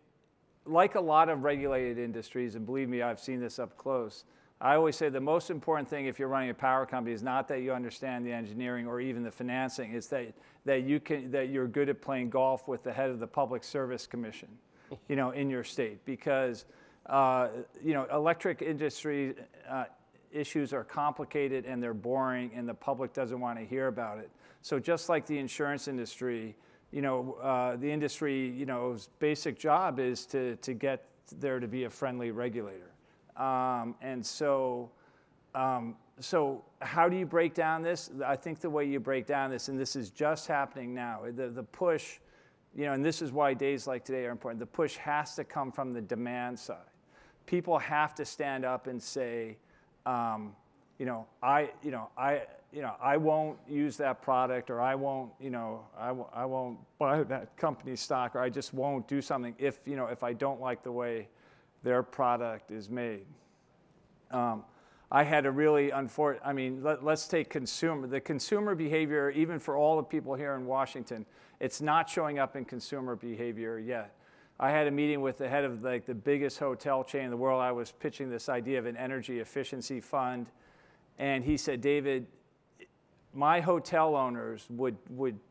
like a lot of regulated industries, and believe me, I've seen this up close, I always say the most important thing if you're running a power company is not that you understand the engineering or even the financing, is that you're good at playing golf with the head of the Public Service Commission, in your state, because electric industry issues are complicated and they're boring, and the public doesn't want to hear about it. So just like the insurance industry, the industry's basic job is to get there to be a friendly regulator. So how do you break down this? I think the way you break down this, and this is just happening now, the push, and this is why days like today are important, the push has to come from the demand side. People have to stand up and say, I won't use that product, or I won't buy that company's stock, or I just won't do something if I don't like the way their product is made. I had a really unfortunate, let's take the consumer behavior, even for all the people here in Washington, it's not showing up in consumer behavior yet. I had a meeting with the head of the biggest hotel chain in the world. I was pitching this idea of an energy efficiency fund, and he said, David, my hotel owners would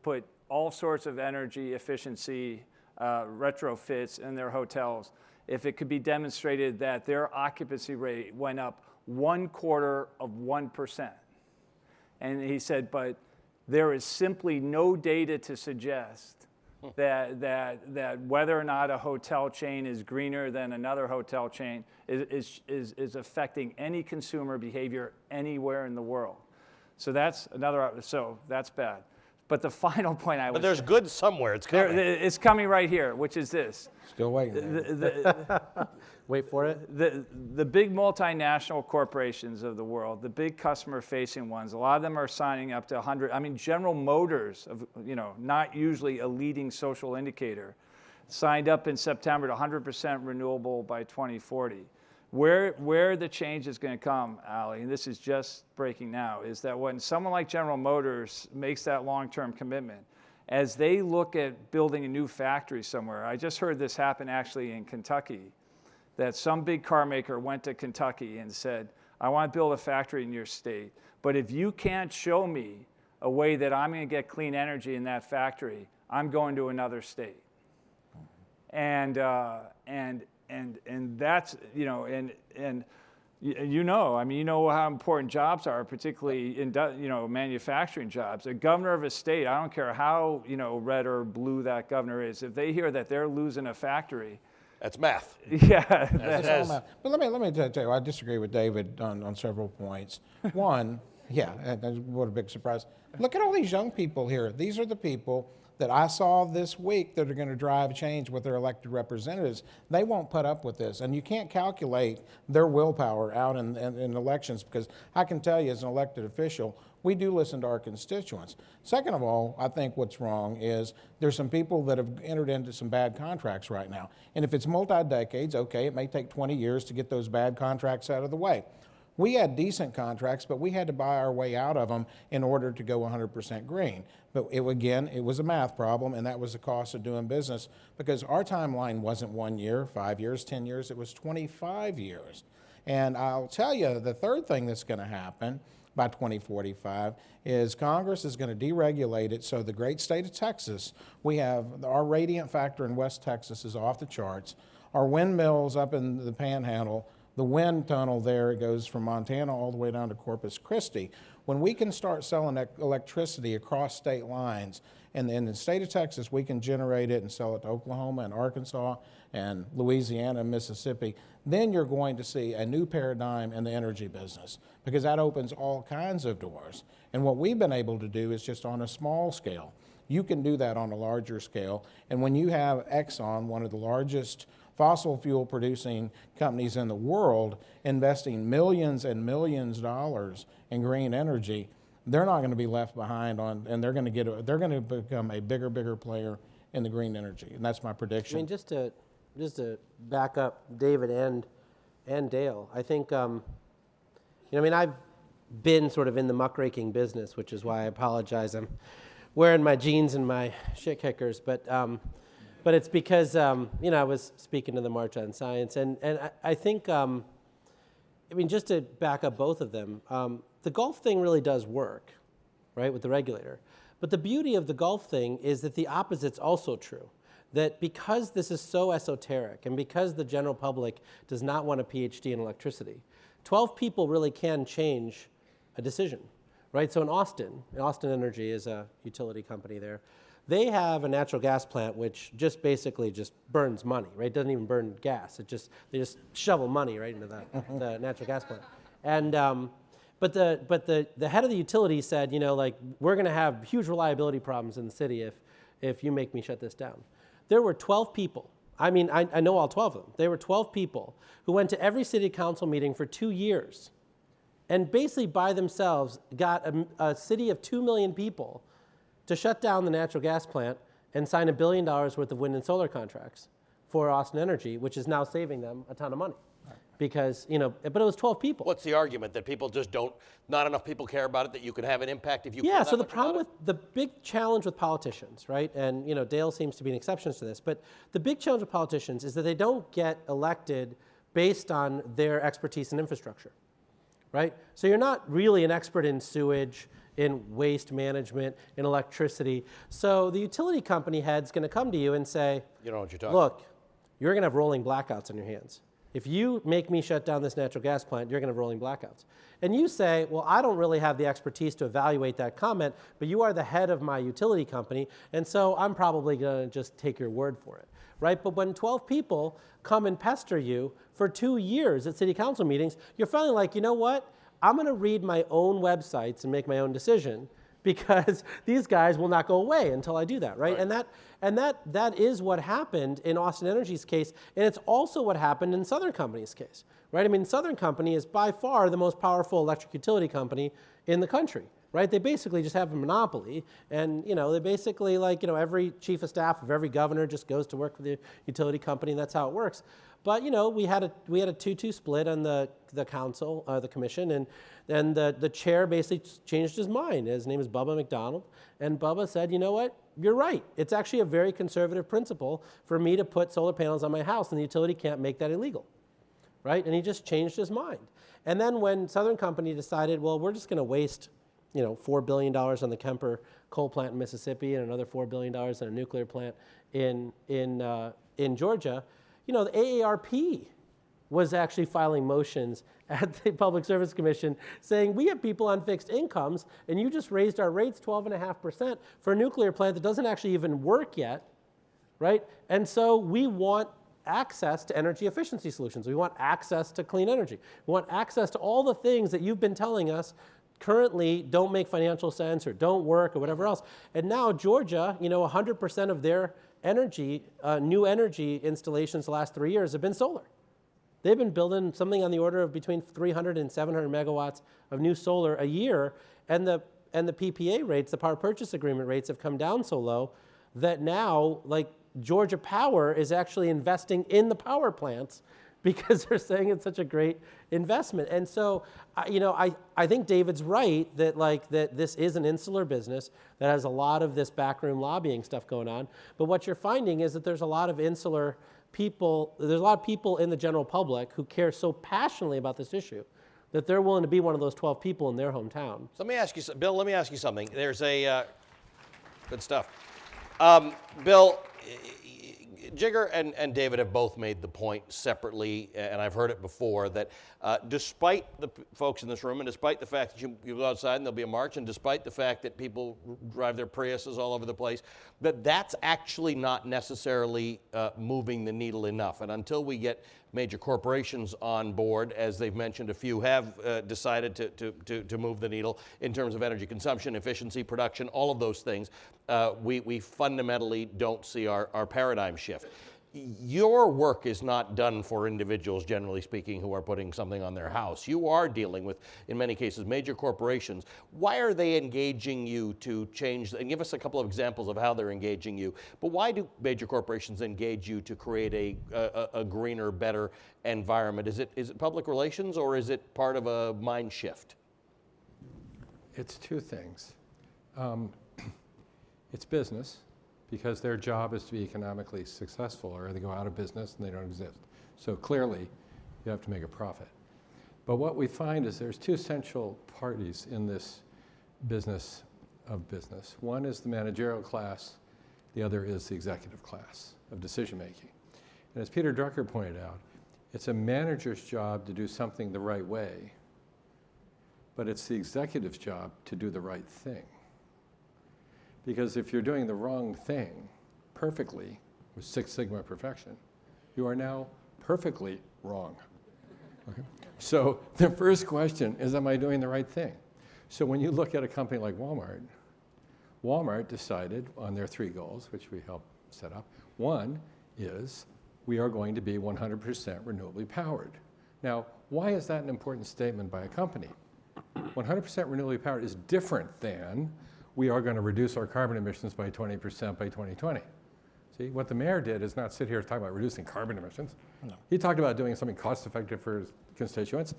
put all sorts of energy efficiency retrofits in their hotels if it could be demonstrated that their occupancy rate went up 0.25%. And he said, but there is simply no data to suggest that whether or not a hotel chain is greener than another hotel chain is affecting any consumer behavior anywhere in the world. So that's that's bad. But the final point But there's good somewhere. It's coming. It's coming right here, which is this. Still waiting. Wait for it. The big multinational corporations of the world, the big customer-facing ones, a lot of them are signing up to 100. General Motors, not usually a leading social indicator, signed up in September to 100% renewable by 2040. Where the change is going to come, Ali, and this is just breaking now, is that when someone like General Motors makes that long-term commitment, as they look at building a new factory somewhere, I just heard this happen actually in Kentucky, that some big car maker went to Kentucky and said, I want to build a factory in your state, but if you can't show me a way that I'm going to get clean energy in that factory, I'm going to another state. And that's, you know how important jobs are, particularly in, manufacturing jobs. A governor of a state, I don't care how, red or blue that governor is, if they hear that they're losing a factory. That's math. Yeah. That's all math. But let me tell you, I disagree with David on several points. One, what a big surprise. Look at all these young people here. These are the people that I saw this week that are going to drive change with their elected representatives. They won't put up with this. And you can't calculate their willpower out in elections, because I can tell you as an elected official, we do listen to our constituents. Second of all, I think what's wrong is there's some people that have entered into some bad contracts right now. And if it's multi-decades, okay, it may take 20 years to get those bad contracts out of the way. We had decent contracts, but we had to buy our way out of them in order to go 100% green. But it was a math problem, and that was the cost of doing business, because our timeline wasn't 1 year, 5 years, 10 years, it was 25 years. And I'll tell you, the third thing that's going to happen by 2045 is Congress is going to deregulate it. So the great state of Texas, we have our radiant factor in West Texas is off the charts. Our windmills up in the Panhandle, the wind tunnel there, it goes from Montana all the way down to Corpus Christi. When we can start selling electricity across state lines, and in the state of Texas, we can generate it and sell it to Oklahoma and Arkansas and Louisiana and Mississippi, then you're going to see a new paradigm in the energy business, because that opens all kinds of doors. And what we've been able to do is just on a small scale. You can do that on a larger scale. And when you have Exxon, one of the largest fossil fuel producing companies in the world, investing millions and millions of dollars in green energy, they're not going to be left behind and they're going to become a bigger player in the green energy, and that's my I prediction. mean, just to back up David and Dale, I think, I mean, I've been sort of in the muckraking business, which is why I apologize. I'm wearing my jeans and my shit kickers, but it's because, I was speaking to the March on Science, and I think, I mean, just to back up both of them, the Gulf thing really does work, right, with the regulator. But the beauty of the Gulf thing is that the opposite's also true. That because this is so esoteric and because the general public does not want a PhD in electricity, 12 people really can change a decision, right? So in Austin Energy is a utility company there. They have a natural gas plant which just basically just burns money, right? It doesn't even burn gas. They just shovel money right into the natural gas plant. And but the head of the utility said, like, we're going to have huge reliability problems in the city if you make me shut this down. There were 12 people. I mean, I know all 12 of them. There were 12 people who went to every city council meeting for 2 years and basically by themselves got a city of 2 million people to shut down the natural gas plant and sign $1 billion worth of wind and solar contracts for Austin Energy, which is now saving them a ton of money. Because, but it was 12 people. What's the argument? That people just not enough people care about it, that you can have an impact if you care Yeah, that so the much problem about with the big challenge with politicians, right? And, Dale seems to be an exception to this, but the big challenge with politicians is that they don't get elected based on their expertise in infrastructure, right? So you're not really an expert in sewage, in waste management, in electricity. So the utility company head's going to come to you and say, You know what you're talking look, you're going to have rolling blackouts on your hands. If you make me shut down this natural gas plant, you're going to have rolling blackouts. And you say, well, I don't really have the expertise to evaluate that comment, but you are the head of my utility company, and so I'm probably going to just take your word for it, right? But when 12 people come and pester you for 2 years at city council meetings, you're finally like, you know what? I'm going to read my own websites and make my own decision, because these guys will not go away until I do that, right? And that is what happened in Austin Energy's case, and it's also what happened in Southern Company's case, right? I mean, Southern Company is by far the most powerful electric utility company in the country, right? They basically just have a monopoly, and they basically, like, every chief of staff of every governor just goes to work for the utility company, and that's how it works. But we had a 2-2 split on the council, the commission, and the chair basically changed his mind. His name is Bubba McDonough, and Bubba said, you know what? You're right. It's actually a very conservative principle for me to put solar panels on my house, and the utility can't make that illegal, right? And he just changed his mind. And then when Southern Company decided, well, we're just going to waste, $4 billion on the Kemper coal plant in Mississippi and another $4 billion on a nuclear plant in Georgia, the AARP was actually filing motions at the Public Service Commission saying, we have people on fixed incomes, and you just raised our rates 12.5% for a nuclear plant that doesn't actually even work yet, right? And so we want access to energy efficiency solutions. We want access to clean energy. We want access to all the things that you've been telling us currently don't make financial sense or don't work or whatever else. And now Georgia, 100% of their energy, new energy installations the last 3 years have been solar. They've been building something on the order of between 300 and 700 megawatts of new solar a year, and the PPA rates, the power purchase agreement rates, have come down so low that now, like, Georgia Power is actually investing in the power plants because they're saying it's such a great investment. And so, I think David's right that this is an insular business that has a lot of this backroom lobbying stuff going on. But what you're finding is that there's a lot of insular people, there's a lot of people in the general public who care so passionately about this issue that they're willing to be one of those 12 people in their hometown. So let me ask you, Bill, let me ask you something. There's a, good stuff. Bill, Jigar and David have both made the point separately, and I've heard it before, that despite the folks in this room, and despite the fact that you go outside and there'll be a march, and despite the fact that people drive their Priuses all over the place, that's actually not necessarily moving the needle enough. And until we get major corporations on board, as they've mentioned, a few have decided to move the needle in terms of energy consumption, efficiency, production, all of those things, we fundamentally don't see our paradigm shift. your work is not done for individuals, generally speaking, who are putting something on their house. You are dealing with, in many cases, major corporations. Why are they engaging you to change, and give us a couple of examples of how they're engaging you, but why do major corporations engage you to create a greener, better environment? Is it public relations, or is it part of a mind shift? It's two things. It's business, because their job is to be economically successful, or they go out of business and they don't exist. So clearly, you have to make a profit. But what we find is there's two central parties in this business of business. One is the managerial class, the other is the executive class of decision making. And as Peter Drucker pointed out, it's a manager's job to do something the right way, but it's the executive's job to do the right thing. Because if you're doing the wrong thing perfectly, with Six Sigma perfection, you are now perfectly wrong. Okay? So the first question is, am I doing the right thing? So when you look at a company like Walmart, Walmart decided on their 3 goals, which we helped set up. One is we are going to be 100% renewably powered. Now, why is that an important statement by a company? 100% renewably powered is different than we are going to reduce our carbon emissions by 20% by 2020. See, what the mayor did is not sit here talking about reducing carbon emissions. No. He talked about doing something cost-effective for his constituents,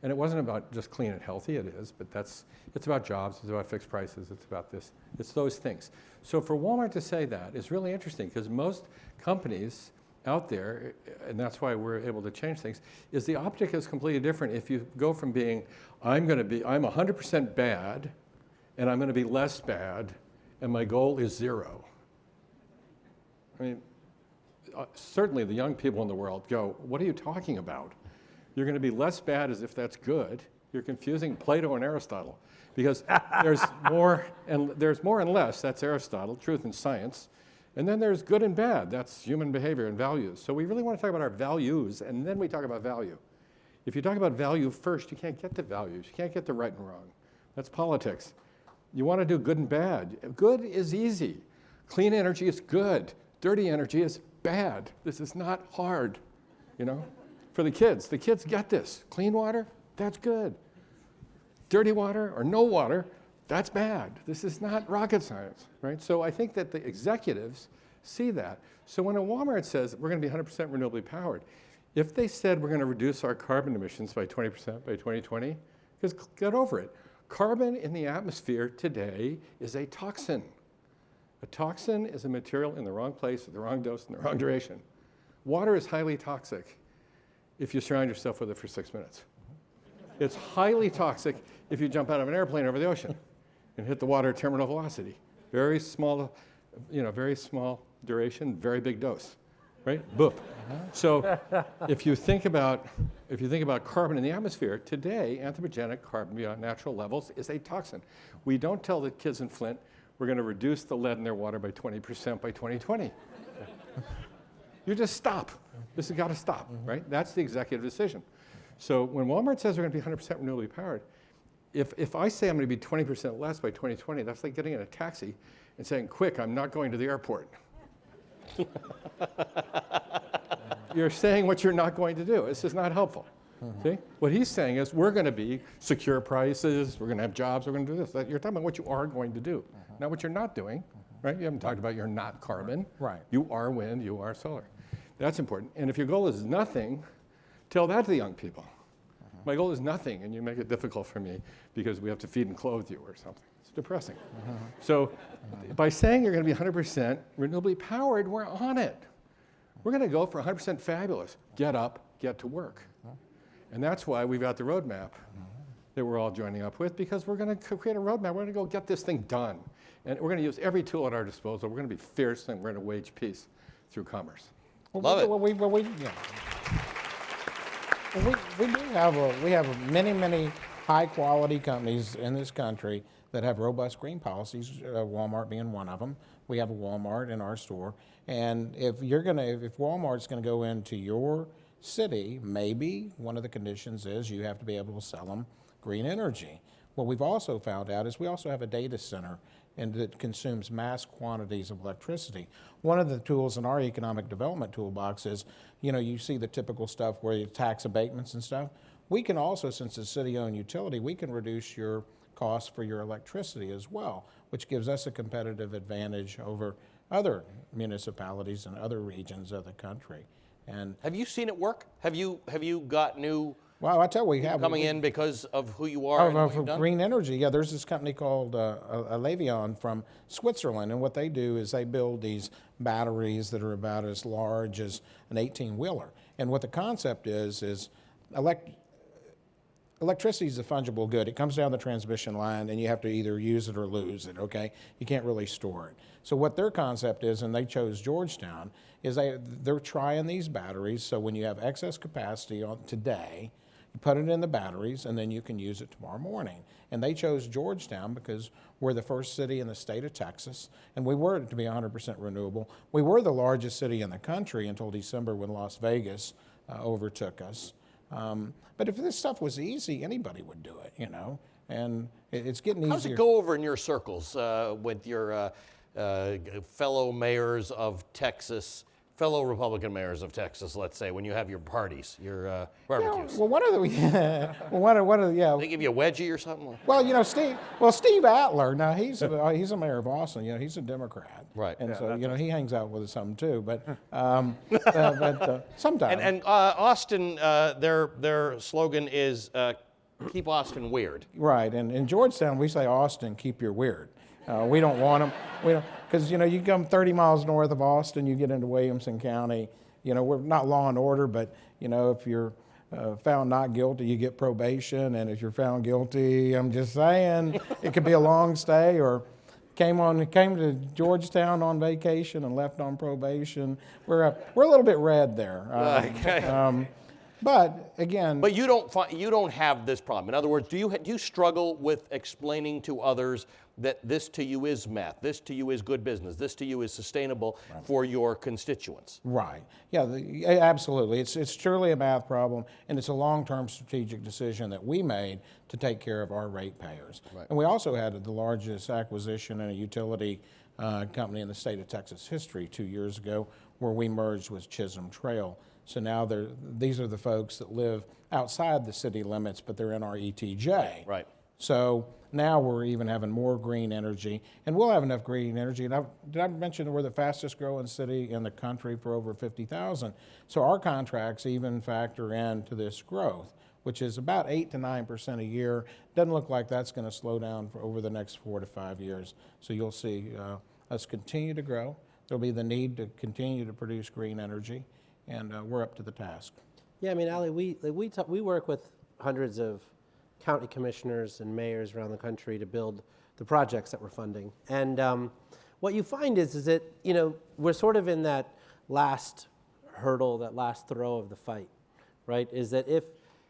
and it wasn't about just clean and healthy. It is, but it's about jobs, it's about fixed prices, it's about this, it's those things. So for Walmart to say that is really interesting, because most companies out there, and that's why we're able to change things, is the optic is completely different. If you go from being, I'm 100% bad, and I'm going to be less bad, and my goal is 0. I mean, certainly the young people in the world go, what are you talking about? You're going to be less bad as if that's good. You're confusing Plato and Aristotle, because there's more and less, that's Aristotle, truth and science, and then there's good and bad, that's human behavior and values. So we really want to talk about our values, and then we talk about value. If you talk about value first, you can't get to values. You can't get to right and wrong. That's politics. You want to do good and bad. Good is easy. Clean energy is good. Dirty energy is bad. This is not hard, you know? For the kids get this. Clean water, that's good. Dirty water or no water, that's bad. This is not rocket science, right? So I think that the executives see that. So when a Walmart says we're going to be 100% renewably powered, if they said we're going to reduce our carbon emissions by 20% by 2020, because get over it. Carbon in the atmosphere today is a toxin. A toxin is a material in the wrong place, at the wrong dose, in the wrong duration. Water is highly toxic if you surround yourself with it for 6 minutes. It's highly toxic if you jump out of an airplane over the ocean and hit the water at terminal velocity. Very small, very small duration, very big dose, right? Boop. So if you think about carbon in the atmosphere, today, anthropogenic carbon beyond natural levels is a toxin. We don't tell the kids in Flint, we're going to reduce the lead in their water by 20% by 2020. You just stop. This has got to stop, right? That's the executive decision. So when Walmart says we're going to be 100% renewably powered, if I say I'm going to be 20% less by 2020, that's like getting in a taxi and saying, quick, I'm not going to the airport. You're saying what you're not going to do. This is not helpful. See? What he's saying is we're going to be secure prices, we're going to have jobs, we're going to do this. You're talking about what you are going to do, not what you're not doing, right? You haven't talked about you're not carbon. Right. You are wind, you are solar. That's important. And if your goal is nothing, tell that to the young people. My goal is nothing, and you make it difficult for me because we have to feed and clothe you or something. It's depressing. So by saying you're going to be 100% renewably powered, we're on it. We're going to go for 100% fabulous. Get up, get to work. And that's why we've got the roadmap that we're all joining up with, because we're going to create a roadmap. We're going to go get this thing done. And we're going to use every tool at our disposal. We're going to be fierce, and we're going to wage peace through commerce. Love it. We have many high-quality companies in this country that have robust green policies, Walmart being one of them. We have a Walmart in our store. And if Walmart's going to go into your city, maybe one of the conditions is you have to be able to sell them green energy. What we've also found out is we also have a data center and it consumes mass quantities of electricity. One of the tools in our economic development toolbox is, you see the typical stuff where you tax abatements and stuff. We can also, since it's a city-owned utility, we can reduce your costs for your electricity as well, which gives us a competitive advantage over other municipalities and other regions of the country. And Have you seen it work? Have you got new well, I tell you, we have coming in because of who you are and what you've done? green energy. Yeah, there's this company called Alevion from Switzerland, and what they do is they build these batteries that are about as large as an 18-wheeler. And what the concept is electricity is a fungible good. It comes down the transmission line, and you have to either use it or lose it, okay? You can't really store it. So what their concept is, and they chose Georgetown, is they're trying these batteries, so when you have excess capacity today, you put it in the batteries, and then you can use it tomorrow morning. And they chose Georgetown because we're the first city in the state of Texas, and we were to be 100% renewable. We were the largest city in the country until December when Las Vegas overtook us. But if this stuff was easy, anybody would do it, and it's getting easier. How's it go over in your circles with your fellow mayors of Texas, fellow Republican mayors of Texas, let's say, when you have your parties, your barbecues? Well, what are the They give you a wedgie or something? Well, Steve Adler. Now he's a mayor of Austin. He's a Democrat, Right. And so he hangs out with us some too. But sometimes. And Austin, their slogan is "Keep Austin weird." Right. And in Georgetown, we say, Austin, keep your weird. We don't want them. We don't, because you come 30 miles north of Austin, you get into Williamson County. We're not law and order, but if you're found not guilty, you get probation, and if you're found guilty, I'm just saying, it could be a long stay, or came to Georgetown on vacation and left on probation. We're a little bit red there. But again, But you don't have this problem. In other words, do you struggle with explaining to others that this to you is math, this to you is good business, this to you is sustainable for your constituents? right? Yeah, absolutely. It's truly a math problem, and it's a long-term strategic decision that we made to take care of our ratepayers. Right. And we also had the largest acquisition in a utility company in the state of Texas history 2 years ago, where we merged with Chisholm Trail. So now these are the folks that live outside the city limits, but they're in our ETJ. Right. So now we're even having more green energy, and we'll have enough green energy. And did I mention we're the fastest growing city in the country for over 50,000? So our contracts even factor into this growth, which is about 8 to 9% a year. Doesn't look like that's going to slow down for over the next 4 to 5 years. So you'll see us continue to grow. There'll be the need to continue to produce green energy, and we're up to the task. Yeah, I mean, Ali, we work with hundreds of county commissioners and mayors around the country to build the projects that we're funding. And what you find is that, we're sort of in that last hurdle, that last throw of the fight, right? Is that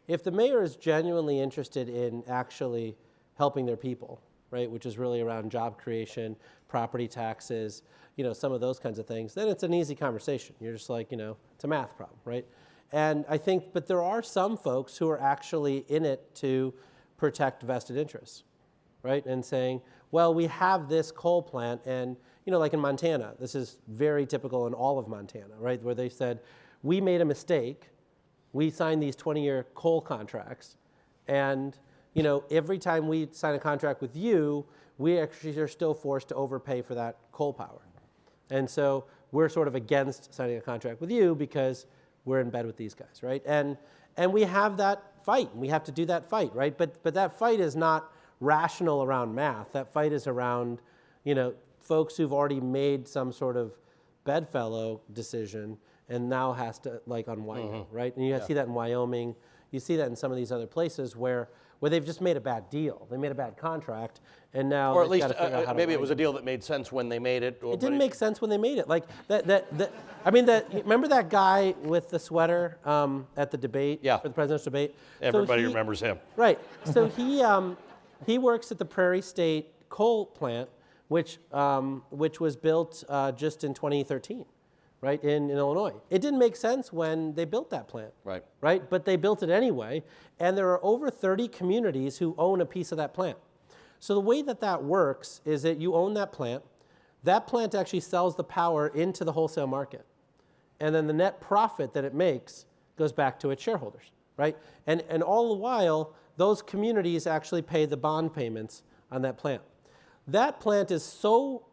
if the mayor is genuinely interested in actually helping their people, right, which is really around job creation, property taxes, some of those kinds of things, then it's an easy conversation. You're just like, it's a math problem, right? And I think, but there are some folks who are actually in it to protect vested interests, right? And saying, well, we have this coal plant, and, like in Montana, this is very typical in all of Montana, right? Where they said, we made a mistake, we signed these 20-year coal contracts, and, every time we sign a contract with you, we actually are still forced to overpay for that coal power. And so we're sort of against signing a contract with you because we're in bed with these guys, right? And we have that fight. We have to do that fight, right? But that fight is not rational around math. That fight is around, folks who've already made some sort of bedfellow decision and now has to unwind, right? And you see that in Wyoming. You see that in some of these other places where they've just made a bad deal. They made a bad contract, and now Or at least maybe it was it a deal that made sense when they made it. It didn't make sense when they made it. Remember that guy with the sweater at the debate, for the presidential debate? Everybody remembers him. Right. So he works at the Prairie State coal plant, which was built just in 2013. Right, in Illinois. It didn't make sense when they built that plant. Right. Right, but they built it anyway, and there are over 30 communities who own a piece of that plant. So the way that that works is that you own that plant. That plant actually sells the power into the wholesale market. And then the net profit that it makes goes back to its shareholders, right? And all the while, those communities actually pay the bond payments on that plant. That plant is so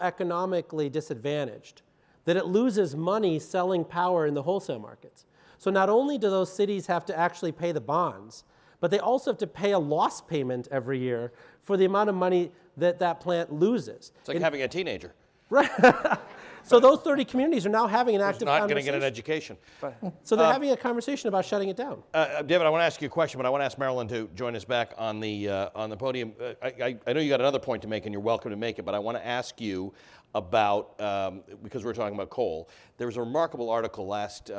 economically disadvantaged that it loses money selling power in the wholesale markets. So not only do those cities have to actually pay the bonds, but they also have to pay a loss payment every year for the amount of money that that plant loses. It's like having a teenager. Right. So those 30 communities are now having an active Not conversation. going to get an education. So they're having a conversation about shutting it down. David, I want to ask you a question, but I want to ask Marilyn to join us back on the podium. I know you got another point to make, and you're welcome to make it, but I want to ask you about, because we're talking about coal, there was a remarkable article last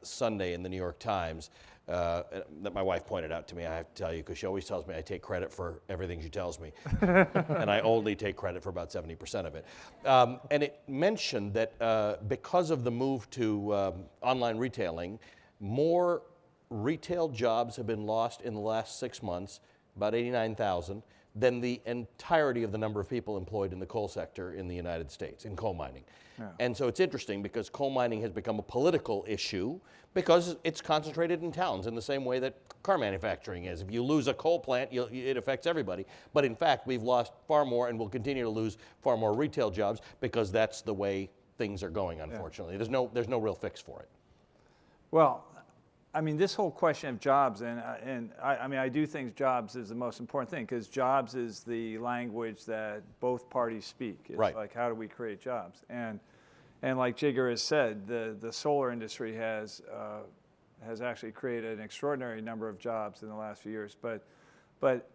Sunday in the New York Times that my wife pointed out to me, I have to tell you, because she always tells me I take credit for everything she tells me, and I only take credit for about 70% of it. And it mentioned that because of the move to online retailing, more retail jobs have been lost in the last 6 months, about 89,000, than the entirety of the number of people employed in the coal sector in the United States, in coal mining. Yeah. And so it's interesting because coal mining has become a political issue because it's concentrated in towns in the same way that car manufacturing is. If you lose a coal plant, it affects everybody. But in fact, we've lost far more and will continue to lose far more retail jobs because that's the way things are going, unfortunately. Yeah. There's no real fix for it. Well, I mean, this whole question of jobs, and I do think jobs is the most important thing because jobs is the language that both parties speak. It's right. Like, how do we create jobs? And like Jigar has said, the solar industry has actually created an extraordinary number of jobs in the last few years. But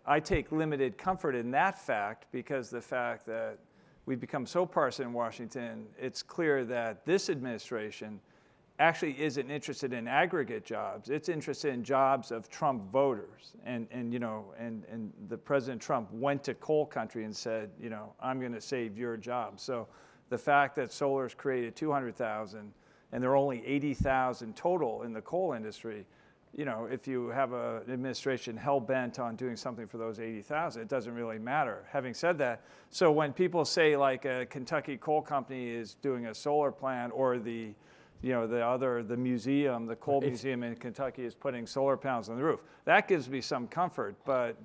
I take limited comfort in that fact because the fact that we've become so partisan in Washington, it's clear that this administration actually isn't interested in aggregate jobs. It's interested in jobs of Trump voters. And the President Trump went to coal country and said, I'm going to save your job. So the fact that solar's created 200,000 and there are only 80,000 total in the coal industry, if you have an administration hell-bent on doing something for those 80,000, it doesn't really matter. Having said that, so when people say like a Kentucky coal company is doing a solar plant or the museum, the coal museum in Kentucky is putting solar panels on the roof. That gives me some comfort, but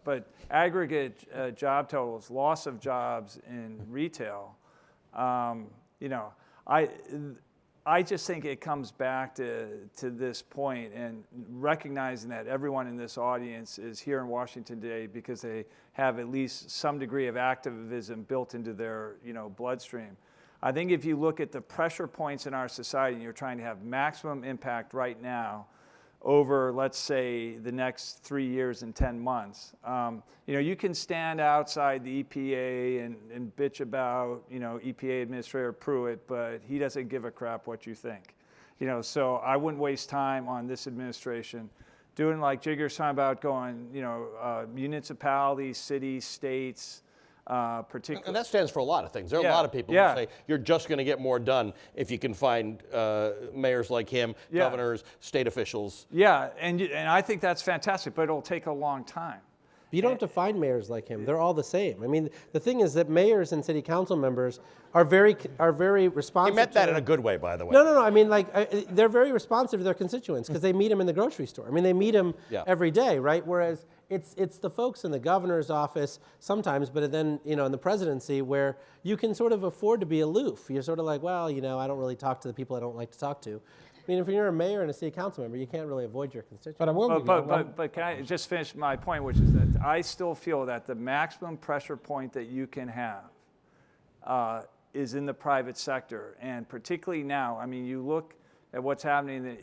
aggregate job totals, loss of jobs in retail, I just think it comes back to this point and recognizing that everyone in this audience is here in Washington today because they have at least some degree of activism built into their bloodstream. I think if you look at the pressure points in our society and you're trying to have maximum impact right now over, let's say, the next 3 years and 10 months, you can stand outside the EPA and bitch about, EPA Administrator Pruitt, but he doesn't give a crap what you think. So I wouldn't waste time on this administration doing like Jigar's talking about going, municipalities, cities, states, and that stands for a lot of things. There are a lot of people who say you're just going to get more done if you can find mayors like him, governors, state officials. Yeah, and I think that's fantastic, but it'll take a long time. You don't have to find mayors like him. They're all the same. I mean, the thing is that mayors and city council members are very responsive. He meant that in a good way, by the way. No. I mean, they're very responsive to their constituents because they meet them in the grocery store. I mean, they meet them every day, right? Whereas it's the folks in the governor's office sometimes, but then, in the presidency where you can sort of afford to be aloof. You're sort of like, well, I don't really talk to the people I don't like to talk to. I mean, if you're a mayor and a city council member, you can't really avoid your constituents. But can I just finish my point, which is that I still feel that the maximum pressure point that you can have is in the private sector. And particularly now, I mean, you look at what's happening,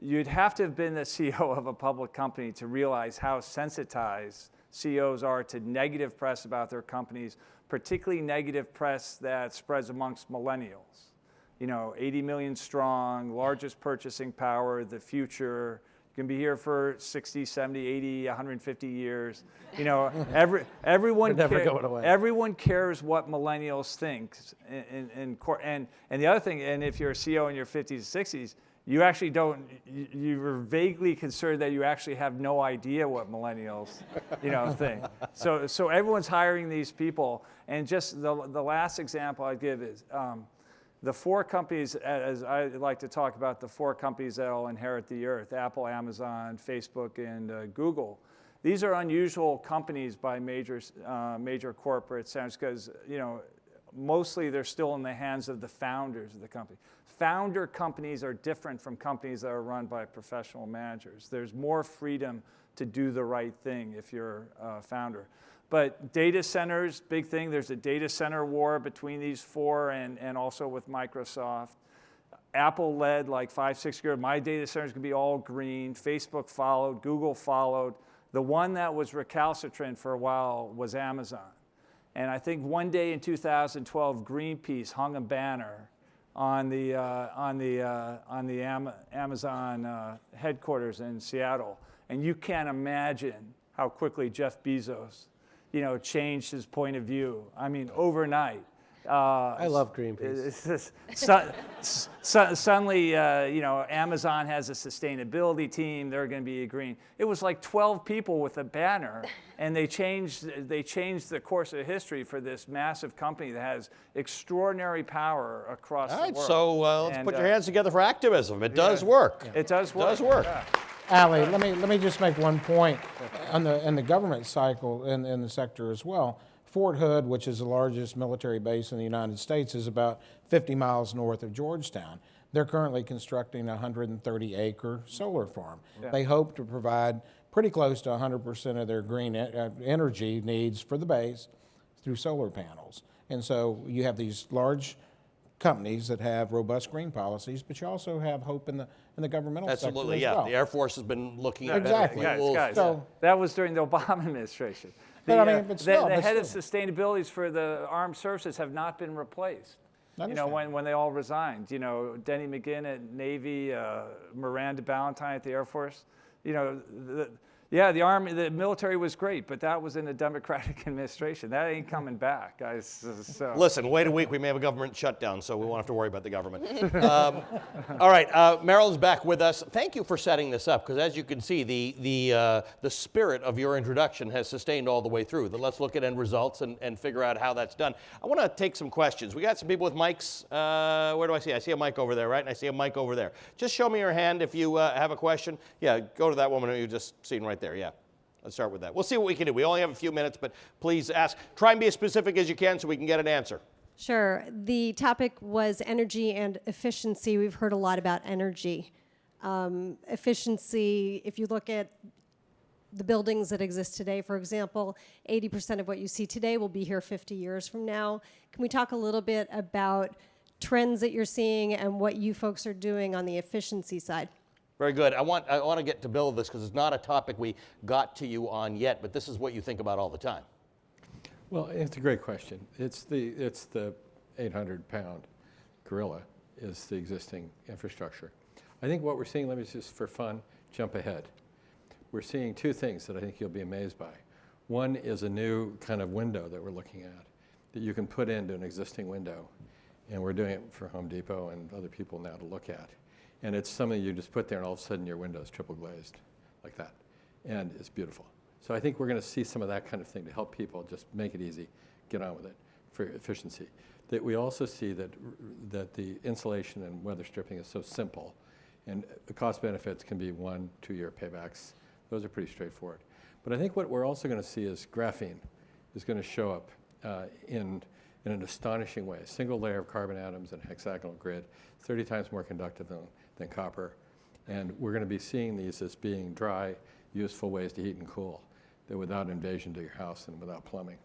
you'd have to have been the CEO of a public company to realize how sensitized CEOs are to negative press about their companies, particularly negative press that spreads amongst millennials. 80 million strong, largest purchasing power, the future. You can be here for 60, 70, 80, 150 years. Everyone everyone cares what millennials think. And the other thing, and if you're a CEO in your 50s, 60s, you actually don't, you're vaguely concerned that you actually have no idea what millennials, think. So everyone's hiring these people. And just the last example I'd give is the 4 companies, as I like to talk about, the 4 companies that will inherit the earth: Apple, Amazon, Facebook, and Google. These are unusual companies by major corporate standards because, mostly they're still in the hands of the founders of the company. Founder companies are different from companies that are run by professional managers. There's more freedom to do the right thing if you're a founder. But data centers, big thing. There's a data center war between these 4 and also with Microsoft. Apple led like 5-6 years ago. My data centers could be all green. Facebook followed. Google followed. The one that was recalcitrant for a while was Amazon. And I think one day in 2012, Greenpeace hung a banner on the Amazon headquarters in Seattle. And you can't imagine how quickly Jeff Bezos, changed his point of view. I mean, overnight. I love Greenpeace. Suddenly, Amazon has a sustainability team. They're going to be green. It was like 12 people with a banner, and they changed the course of history for this massive company that has extraordinary power across the world. So let's put your hands together for activism. It does work. It does work. It does work. Yeah. Ali, let me just make one point on the government cycle in the sector as well. Fort Hood, which is the largest military base in the United States, is about 50 miles north of Georgetown. They're currently constructing a 130-acre solar farm. Yeah. They hope to provide pretty close to 100% of their green energy needs for the base through solar panels. And so you have these large companies that have robust green policies, but you also have hope in the governmental sector as well. Absolutely, yeah. The Air Force has been looking at exactly. Guys, so, that was during the Obama administration. The head of sustainabilities for the armed services have not been replaced. When they all resigned. Denny McGinn at Navy, Miranda Ballantyne at the Air Force. The military was great, but that was in a Democratic administration. That ain't coming back, guys. So. Listen, wait a week, we may have a government shutdown, so we won't have to worry about the government. All right, Marilyn's back with us. Thank you for setting this up, because as you can see, the spirit of your introduction has sustained all the way through. But let's look at end results and figure out how that's done. I want to take some questions. We got some people with mics. Where do I see? I see a mic over there, right? And I see a mic over there. Just show me your hand if you have a question. Yeah, go to that woman who you just seen right there, yeah. Let's start with that. We'll see what we can do. We only have a few minutes, but please ask. Try and be as specific as you can so we can get an answer. Sure. The topic was energy and efficiency. We've heard a lot about energy. Efficiency, if you look at the buildings that exist today, for example, 80% of what you see today will be here 50 years from now. Can we talk a little bit about trends that you're seeing and what you folks are doing on the efficiency side? Very good. I want to get to Bill this because it's not a topic we got to you on yet, but this is what you think about all the time. Well, it's a great question. It's the 800-pound gorilla is the existing infrastructure. I think what we're seeing, let me just for fun jump ahead. We're seeing 2 things that I think you'll be amazed by. One is a new kind of window that we're looking at that you can put into an existing window, and we're doing it for Home Depot and other people now to look at. And it's something you just put there, and all of a sudden your window's triple glazed, like that. And it's beautiful. So I think we're going to see some of that kind of thing to help people just make it easy, get on with it for efficiency. That we also see that the insulation and weather stripping is so simple, and the cost benefits can be 1-2 year paybacks. Those are pretty straightforward. But I think what we're also going to see is graphene is going to show up in an astonishing way. A single layer of carbon atoms in a hexagonal grid, 30 times more conductive than copper. And we're going to be seeing these as being dry, useful ways to heat and cool, that without invasion to your house and without plumbing.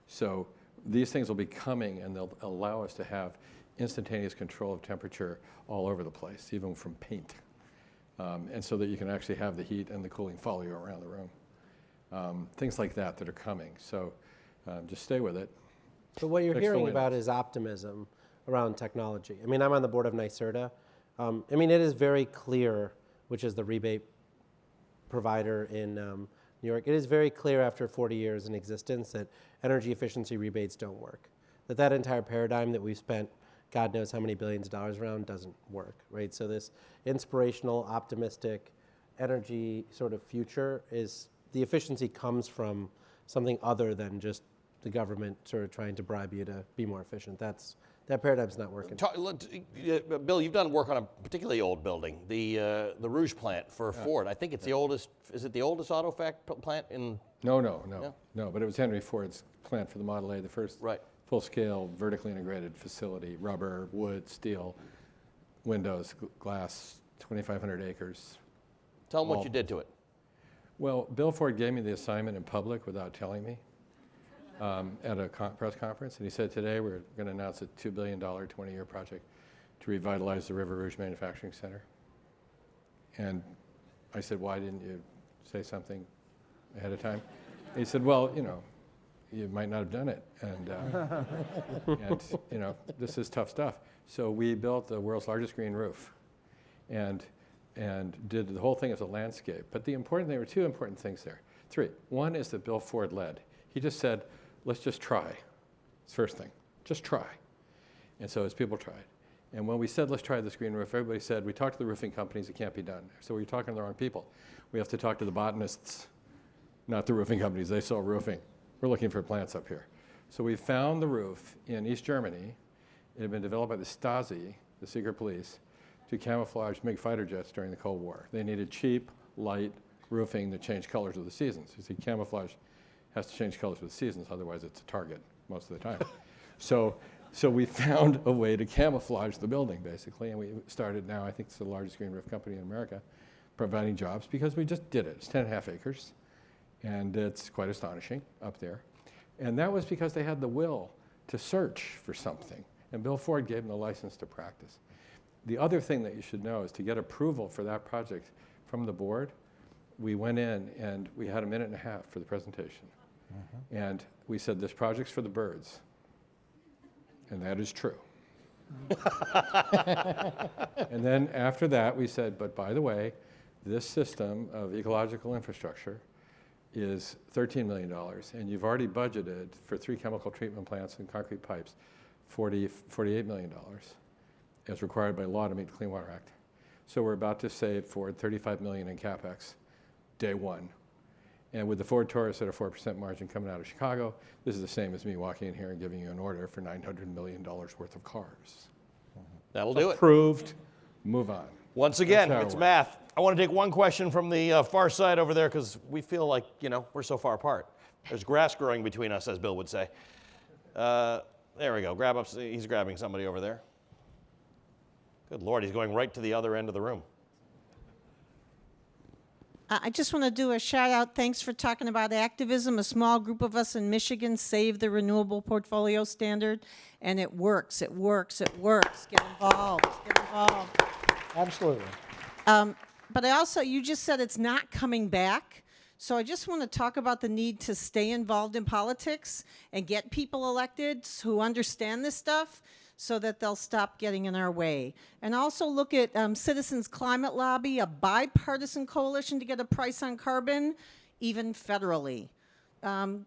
So these things will be coming, and they'll allow us to have instantaneous control of temperature all over the place, even from paint. And so that you can actually have the heat and the cooling follow you around the room. Things like that are coming. So just stay with it. But what you're hearing about is optimism around technology. I mean, I'm on the board of NYSERDA. I mean, it is very clear, which is the rebate provider in New York, it is very clear after 40 years in existence that energy efficiency rebates don't work. That entire paradigm that we've spent God knows how many billions of dollars around doesn't work, right? So this inspirational, optimistic energy sort of future is, the efficiency comes from something other than just the government sort of trying to bribe you to be more efficient. That paradigm's not working. Bill, you've done work on a particularly old building, the Rouge plant for Ford. I think it's the oldest, is it the oldest auto plant in? No, but it was Henry Ford's plant for the Model A, the first Right. full-scale, vertically integrated facility, rubber, wood, steel, windows, glass, 2,500 acres. Tell them what you did to it. Well, Bill Ford gave me the assignment in public without telling me at a press conference, and he said, today we're going to announce a $2 billion 20-year project to revitalize the River Rouge Manufacturing Center. And I said, why didn't you say something ahead of time? And he said, well, you might not have done it, and this is tough stuff. So we built the world's largest green roof, and did the whole thing as a landscape. But there were two important things there. Three. One is that Bill Ford led. He just said, let's just try. It's the first thing, just try. And so his people tried. And when we said, let's try this green roof, everybody said, we talked to the roofing companies, it can't be done. So we're talking to the wrong people. We have to talk to the botanists, not the roofing companies. They sell roofing. We're looking for plants up here. So we found the roof in East Germany. It had been developed by the Stasi, the secret police, to camouflage MiG fighter jets during the Cold War. They needed cheap, light roofing that changed colors with the seasons. You see, camouflage has to change colors with the seasons, otherwise it's a target most of the time. So we found a way to camouflage the building, basically, and we started now, I think it's the largest green roof company in America, providing jobs because we just did it. It's 10.5 acres, and it's quite astonishing up there. And that was because they had the will to search for something, and Bill Ford gave them the license to practice. The other thing that you should know is to get approval for that project from the board, we went in and we had a minute and a half for the presentation. And we said, this project's for the birds. And that is true. And then after that, we said, but by the way, this system of ecological infrastructure is $13 million, and you've already budgeted for 3 chemical treatment plants and concrete pipes, $48 million, as required by law to meet the Clean Water Act. So we're about to save Ford $35 million in CapEx, day one. And with the Ford Taurus at a 4% margin coming out of Chicago, this is the same as me walking in here and giving you an order for $900 million worth of cars. That'll do it. Approved, move on. Once again, it's math. I want to take one question from the far side over there because we feel like, we're so far apart. There's grass growing between us, as Bill would say. There we go. He's grabbing somebody over there. Good Lord, he's going right to the other end of the room. I just want to do a shout out. Thanks for talking about activism. A small group of us in Michigan saved the renewable portfolio standard, and it works. It works. It works. Get involved. Get involved. Absolutely. But you just said it's not coming back. So I just want to talk about the need to stay involved in politics and get people elected who understand this stuff so that they'll stop getting in our way. And also look at Citizens Climate Lobby, a bipartisan coalition to get a price on carbon, even federally.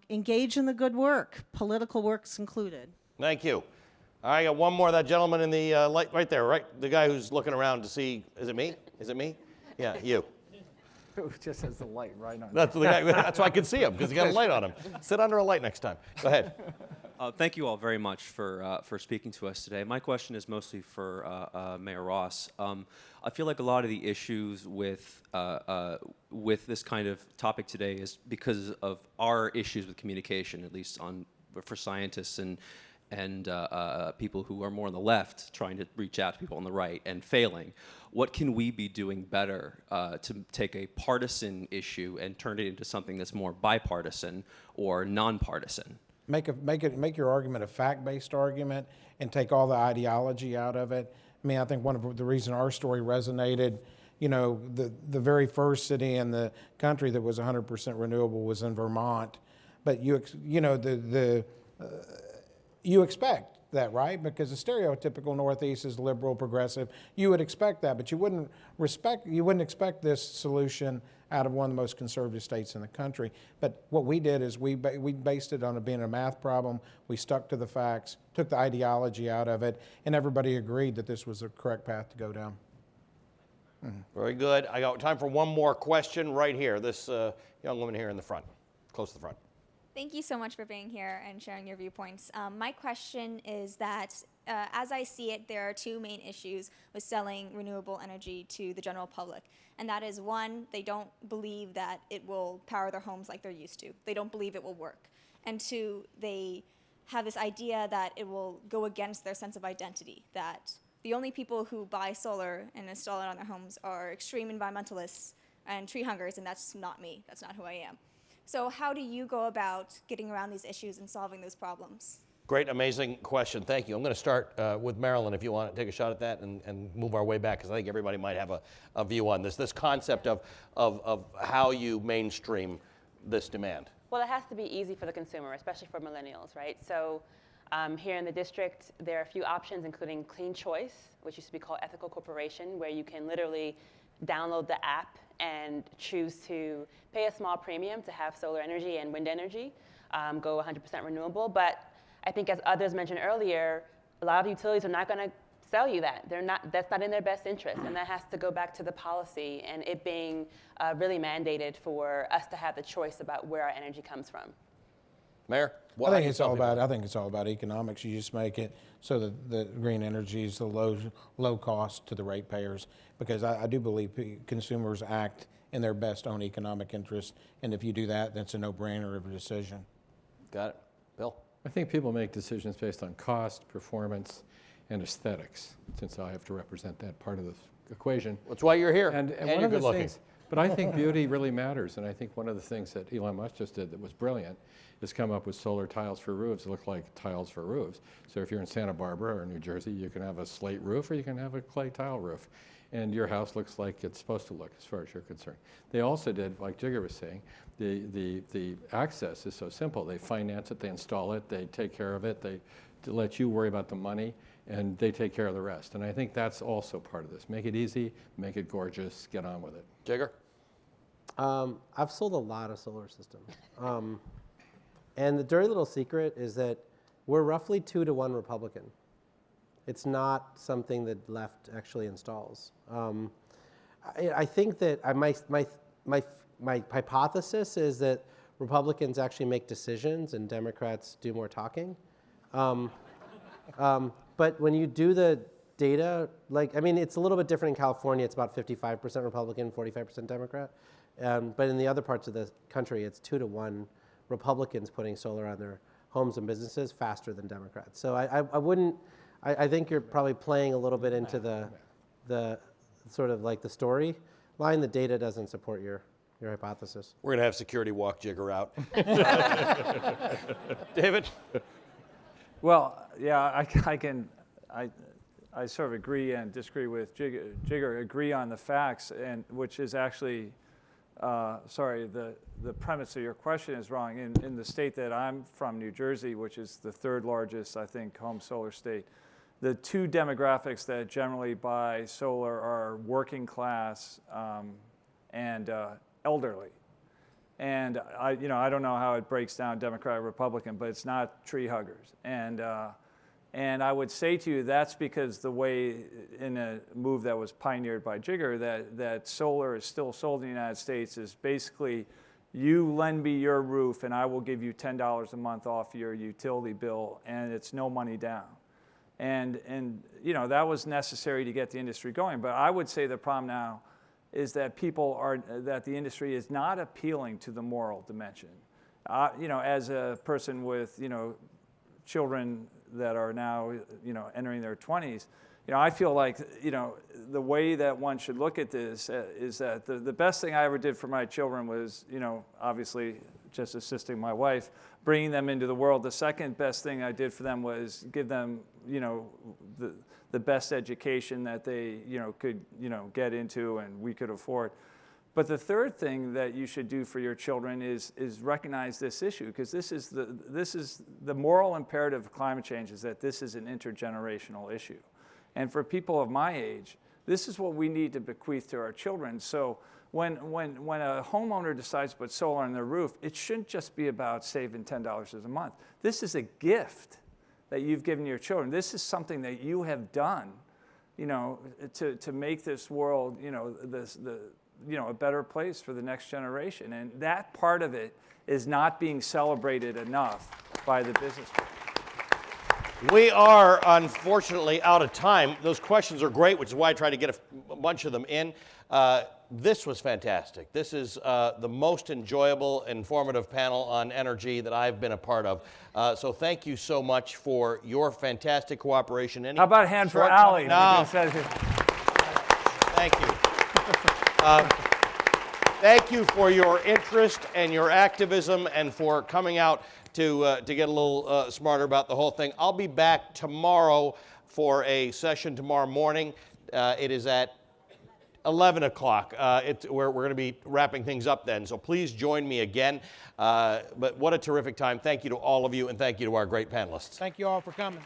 Engage in the good work, political works included. Thank you. I got one more. That gentleman in the light right there, right? The guy who's looking around to see, is it me? Is it me? Yeah, you. Who just has the light right on. That's the guy. That's why I can see him, because he got a light on him. Sit under a light next time. Go ahead. Thank you all very much for speaking to us today. My question is mostly for Mayor Ross. I feel like a lot of the issues with this kind of topic today is because of our issues with communication, at least for scientists and people who are more on the left trying to reach out to people on the right and failing. What can we be doing better to take a partisan issue and turn it into something that's more bipartisan or nonpartisan? Make your argument a fact-based argument and take all the ideology out of it. I mean, I think one of the reason our story resonated, the very first city in the country that was 100% renewable was in Vermont. But you expect that, right? Because the stereotypical Northeast is liberal, progressive. You would expect that, but you wouldn't expect this solution out of one of the most conservative states in the country. But what we did is we based it on it being a math problem. We stuck to the facts, took the ideology out of it, and everybody agreed that this was the correct path to go down. Very good. I got time for one more question right here. This young woman here in the front, close to the front. Thank you so much for being here and sharing your viewpoints. My question is that, as I see it, there are two main issues with selling renewable energy to the general public. And that is, one, they don't believe that it will power their homes like they're used to. They don't believe it will work. And two, they have this idea that it will go against their sense of identity, that the only people who buy solar and install it on their homes are extreme environmentalists and tree huggers, and that's not me. That's not who I am. So how do you go about getting around these issues and solving those problems? Great, amazing question. Thank you. I'm going to start with Marilyn, if you want to take a shot at that and move our way back, because I think everybody might have a view on this concept of how you mainstream this demand. Well, it has to be easy for the consumer, especially for millennials, right? So here in the district, there are a few options, including Clean Choice, which used to be called Ethical Corporation, where you can literally download the app and choose to pay a small premium to have solar energy and wind energy, go 100% renewable. But I think, as others mentioned earlier, a lot of utilities are not going to sell you that. That's not in their best interest, and that has to go back to the policy and it being really mandated for us to have the choice about where our energy comes from. Mayor? I think it's all about economics. You just make it so that the green energy is the low cost to the ratepayers, because I do believe consumers act in their best own economic interest, and if you do that, that's a no-brainer of a decision. Got it. Bill? I think people make decisions based on cost, performance, and aesthetics, since I have to represent that part of the equation. That's why you're here, and and one you're of the good looking. things, but I think beauty really matters, and I think one of the things that Elon Musk just did that was brilliant is come up with solar tiles for roofs that look like tiles for roofs. So if you're in Santa Barbara or New Jersey, you can have a slate roof or you can have a clay tile roof, and your house looks like it's supposed to look as far as you're concerned. They also did, like Jigar was saying, the access is so simple. They finance it, they install it, they take care of it, they let you worry about the money, and they take care of the rest. And I think that's also part of this. Make it easy, make it gorgeous, get on with it. Jigar? I've sold a lot of solar systems. And the dirty little secret is that we're roughly 2-to-1 Republican. It's not something that left actually installs. I think that my hypothesis is that Republicans actually make decisions and Democrats do more talking. But when you do the data, it's a little bit different in California. It's about 55% Republican, 45% Democrat. But in the other parts of the country, it's 2-to-1 Republicans putting solar on their homes and businesses faster than Democrats. So I think you're probably playing a little bit into the sort of like the story line. The data doesn't support your hypothesis. We're going to have security walk Jigar out. David? Well, yeah, I sort of agree and disagree with Jigar. Agree on the facts, and which is actually, the premise of your question is wrong. In the state that I'm from, New Jersey, which is the third largest, I think, home solar state, the two demographics that generally buy solar are working class and elderly. And I don't know how it breaks down Democrat or Republican, but it's not tree huggers. And I would say to you, that's because the way, in a move that was pioneered by Jigar, that solar is still sold in the United States is basically, you lend me your roof and I will give you $10 a month off your utility bill, and it's no money down. And that was necessary to get the industry going. But I would say the problem now is that that the industry is not appealing to the moral dimension. As a person with, children that are now, entering their 20s, I feel like, the way that one should look at this is that the best thing I ever did for my children was, obviously just assisting my wife, bringing them into the world. The second best thing I did for them was give them, the best education that they, could, get into and we could afford. But the third thing that you should do for your children is recognize this issue, because this is the moral imperative of climate change, is that this is an intergenerational issue. And for people of my age, this is what we need to bequeath to our children. So when a homeowner decides to put solar on their roof, it shouldn't just be about saving $10 a month. This is a gift that you've given your children. This is something that you have done, to make this world, a better place for the next generation. And that part of it is not being celebrated enough by the business world. We are unfortunately out of time. Those questions are great, which is why I tried to get a bunch of them in. This was fantastic. This is the most enjoyable, informative panel on energy that I've been a part of. So thank you so much for your fantastic cooperation. How about a hand for Allie? No. Thank you. Thank you for your interest and your activism and for coming out to get a little smarter about the whole thing. I'll be back tomorrow for a session tomorrow morning. It is at 11 o'clock. We're going to be wrapping things up then, so please join me again. But what a terrific time. Thank you to all of you, and thank you to our great panelists. Thank you all for coming.